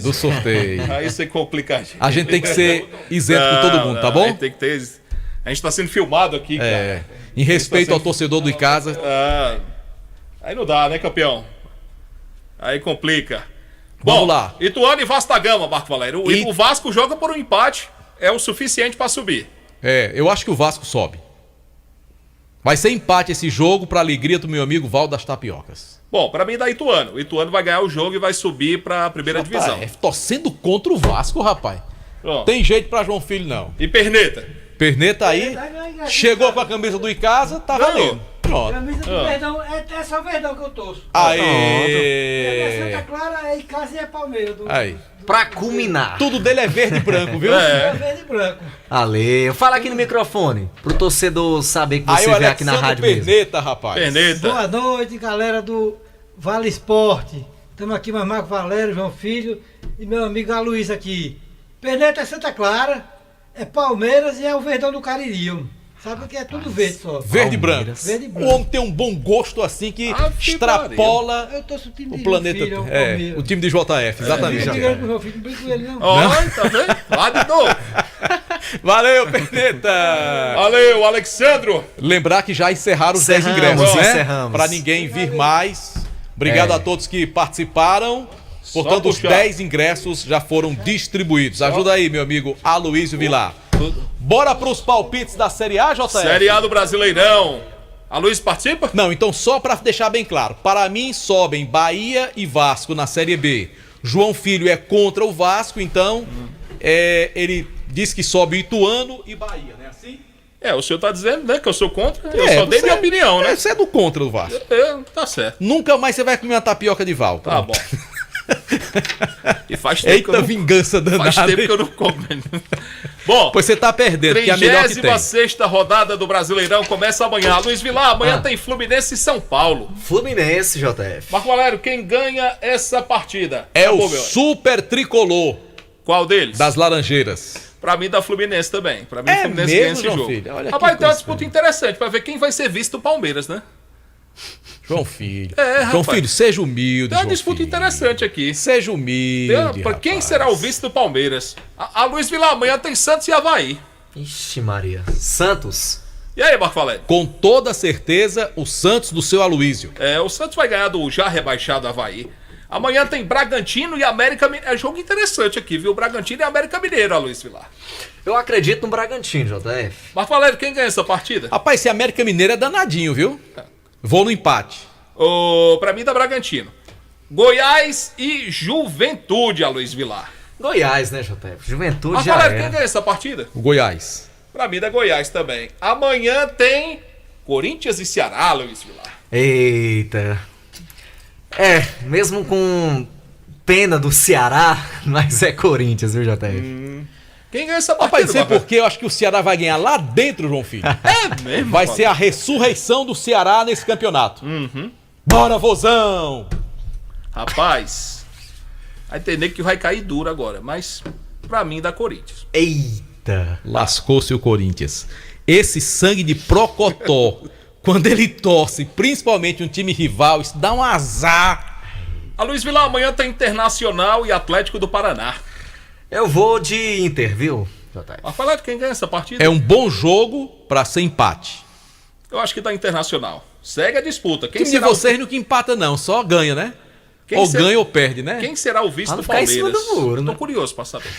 do sorteio. Aí você complica. A gente tem que ser isento com todo mundo, tá bom? Tem que ter. A gente tá sendo filmado aqui, cara. Em respeito ao torcedor do Icasa. Aí não dá, né, campeão? Aí complica. Vamos lá. Ituano e Vasco da Gama, Marco Valério. O Vasco joga por um empate, é o suficiente para subir. Eu acho que o Vasco sobe. Vai ser empate esse jogo para alegria do meu amigo Val das Tapiocas. Bom, para mim dá Ituano. O Ituano vai ganhar o jogo e vai subir para a primeira divisão. Torcendo contra o Vasco, rapaz. Pronto. Tem jeito para João Filho, não. E Perneta? Perneta aí, chegou com a camisa do Icasa, tá valendo. Pronto. Camisa do Verdão, é só Verdão que eu torço. Aê! É Santa Clara, é Icasa e é Palmeiras. Aí. Pra culminar. Tudo dele é verde e branco, viu? É verde e branco. Ale, fala aqui no microfone, pro torcedor saber que você vê aqui na rádio Perneta, mesmo. rapaz. Perneta. Boa noite, galera do Vale Esporte. Estamos aqui mais Marco Valério, João Filho e meu amigo Aloysio aqui. Perneta é Santa Clara, é Palmeiras e é o Verdão do Cariri. Sabe que é tudo verde só. Verde e branco. Verde e branco. O homem tem um bom gosto assim que extrapola o planeta. O time de JF, exatamente. Não brinco com ele, não. Olha, tá vendo? Lá de novo. Valeu, Perneta. Valeu, Alexandro. Lembrar que já encerraram os 10 ingressos, né? Pra ninguém vir mais. Obrigado a todos que participaram. Portanto, os 10 ingressos já foram distribuídos. Ajuda aí, meu amigo Aloysio Vilar. Bora pros palpites da Série A, JF? Série A do Brasileirão. A Luiz participa? Não, então só pra deixar bem claro. Para mim, sobem Bahia e Vasco na Série B. João Filho é contra o Vasco, então ele diz que sobe Ituano e Bahia, né? Assim? O senhor tá dizendo, né, que eu sou contra? Eu só dei minha opinião, né? Você é do contra o Vasco. Tá certo. Nunca mais você vai comer uma tapioca de Val. Tá bom. E faz tempo Eita, vingança danada. Faz tempo que eu não como. Bom, pois você tá perdendo, que é a melhor que tem. 36ª rodada do Brasileirão começa amanhã. Luiz Vilar, amanhã tem Fluminense e São Paulo. Fluminense, JF. Marco Valério, quem ganha essa partida? É o Super Tricolor. Qual deles? Das Laranjeiras. Pra mim, da Fluminense também. Pra mim, o Fluminense mesmo, ganha esse João jogo. Filho? Olha Rapaz, que tem uma coisa, disputa interessante pra ver quem vai ser visto do Palmeiras, né? João Filho. rapaz. João Filho, seja humilde. Tem uma João disputa Filho. interessante aqui. Seja humilde. Pra quem será o vice do Palmeiras? A Luiz Vilar, amanhã tem Santos e Avaí. Ixi, Maria. Santos. E aí, Marco Valério? Com toda certeza, o Santos do seu Aloísio. O Santos vai ganhar do já rebaixado Avaí. Amanhã tem Bragantino e América Mineiro. É jogo interessante aqui, viu? Bragantino e América Mineiro, Luiz Vilar. Eu acredito no Bragantino, JF. Marco Valério, quem ganha essa partida? Rapaz, esse América Mineiro é danadinho, viu? Vou no empate. Pra mim, dá Bragantino. Goiás e Juventude, Luiz Vilar. Goiás, né, JF? Juventude Marco já Valério, era. quem ganha essa partida? O Goiás. Pra mim, dá Goiás também. Amanhã tem Corinthians e Ceará, Luiz Vilar. Eita. Mesmo com pena do Ceará, mas é Corinthians, viu, JF? Quem ganha essa partida? Rapaz, sei por quê? Eu acho que o Ceará vai ganhar lá dentro, João Filho. É mesmo? Vai ser a ressurreição do Ceará nesse campeonato. Uhum. Bora, vozão! Rapaz, vai entender que vai cair duro agora, mas pra mim dá Corinthians. Eita! Lascou-se o Corinthians. Esse sangue de procotó, quando ele torce, principalmente um time rival, isso dá um azar. A Luiz Vilar, amanhã tem Internacional e Atlético do Paraná. Eu vou de Inter, viu, JF? Mas falar de quem ganha essa partida? É um bom jogo pra ser empate. Eu acho que dá Internacional. Segue a disputa. Quem Time de vocês não que empata não, só ganha, né? Ou ganha ou perde, né? Quem será o vice do ficar em cima Palmeiras? do muro, né? Tô curioso pra saber.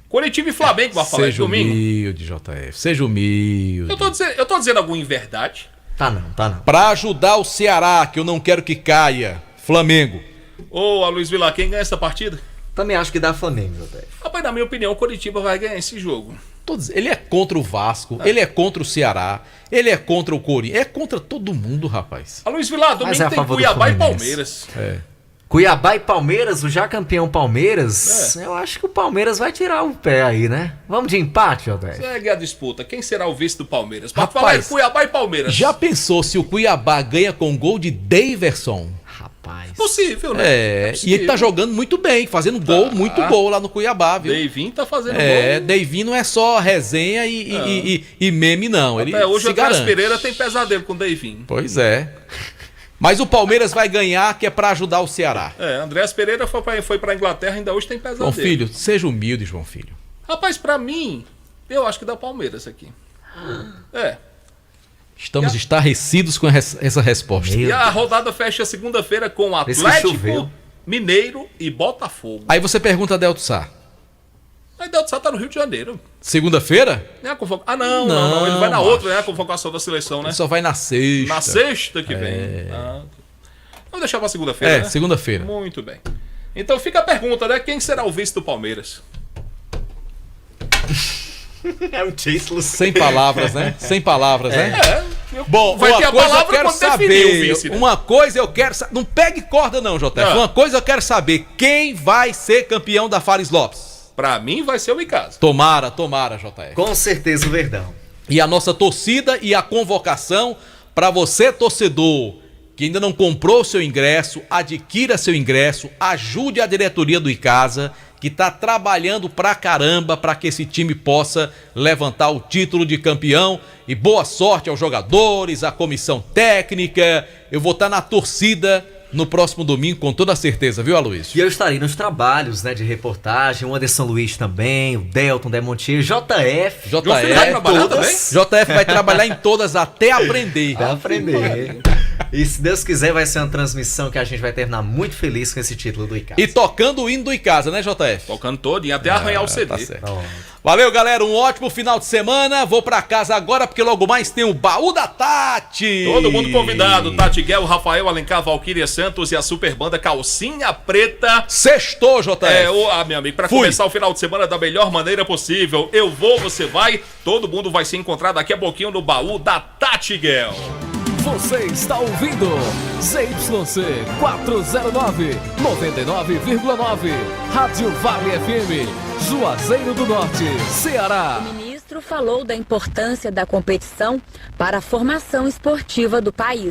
Curitiba e Flamengo, vai falar de Seja domingo. humilde, JF. Seja humilde. Eu tô dizendo alguma inverdade? Tá não. Pra ajudar o Ceará, que eu não quero que caia. Flamengo. Ô, Luiz Vilar, quem ganha essa partida? Também acho que dá Flamengo, JF. Rapaz, na minha opinião, o Coritiba vai ganhar esse jogo. Ele é contra o Vasco, ele é contra o Ceará, ele é contra o Corinthians, é contra todo mundo, rapaz. A Luiz Vilar, domingo a tem favor do Cuiabá e Fluminense. Palmeiras. Cuiabá e Palmeiras, o já campeão Palmeiras, eu acho que o Palmeiras vai tirar o pé aí, né? Vamos de empate, JF? Segue a disputa. Quem será o vice do Palmeiras? Rapaz, Falar Cuiabá e Palmeiras. Já pensou se o Cuiabá ganha com gol de Daverson? Rapaz. Possível, né? E ele tá jogando muito bem, fazendo gol, muito gol lá no Cuiabá, viu? Deivinho tá fazendo gol. Deivinho não é só resenha e meme, não. Ele Até hoje se o Andrés garante. Pereira tem pesadelo com o Deivinho. Pois é. Mas o Palmeiras vai ganhar, que é pra ajudar o Ceará. Andrés Pereira foi pra Inglaterra, ainda hoje tem pesadelo. João Filho, seja humilde, João Filho. Rapaz, pra mim, eu acho que dá Palmeiras aqui. Estamos estarrecidos com essa resposta. E a rodada fecha segunda-feira com Atlético, Mineiro e Botafogo. Aí você pergunta a Delto Sá. Aí Delto Sá tá no Rio de Janeiro. Segunda-feira? Não, ele vai na outra, né? A convocação da seleção, né? Ele só vai na sexta. Na sexta que vem. Vamos deixar pra segunda-feira, né? Segunda-feira. Muito bem. Então fica a pergunta, né? Quem será o vice do Palmeiras? É um título sem palavras, né? Sem palavras, né? Bom, vai uma ter a coisa eu palavra quero quando definir saber. o vice, né? Uma coisa eu quero saber. Não pegue corda, não, JF. Uma coisa eu quero saber. Quem vai ser campeão da Fares Lopes? Pra mim vai ser o Icasa. Tomara, JF. Com certeza o Verdão. E a nossa torcida e a convocação para você, torcedor, que ainda não comprou seu ingresso, adquira seu ingresso, ajude a diretoria do Icasa, que está trabalhando pra caramba para que esse time possa levantar o título de campeão. E boa sorte aos jogadores, à comissão técnica. Eu vou estar na torcida no próximo domingo, com toda certeza, viu, Aloysio? E eu estarei nos trabalhos, né, de reportagem, o Anderson Luiz também, o Delton, Demontier, JF. vai trabalhar também? JF vai trabalhar em todas até aprender. Até aprender. E se Deus quiser, vai ser uma transmissão que a gente vai terminar muito feliz com esse título do Icasa. E tocando o hino do Icasa, né, JF? Tocando todo, e até arranhar o CD. Tá certo. Valeu, galera, um ótimo final de semana. Vou pra casa agora, porque logo mais tem o Baú da Tati. Todo mundo convidado, Tati Guel, Rafael Alencar, Valquíria Santos e a super banda Calcinha Preta. Sextou, JF. Meu amigo, pra começar o final de semana da melhor maneira possível. Eu vou, você vai, todo mundo vai se encontrar daqui a pouquinho no Baú da Tati Guel. Você está ouvindo ZYC 409, 99,9. Rádio Vale FM, Juazeiro do Norte, Ceará. O ministro falou da importância da competição para a formação esportiva do país.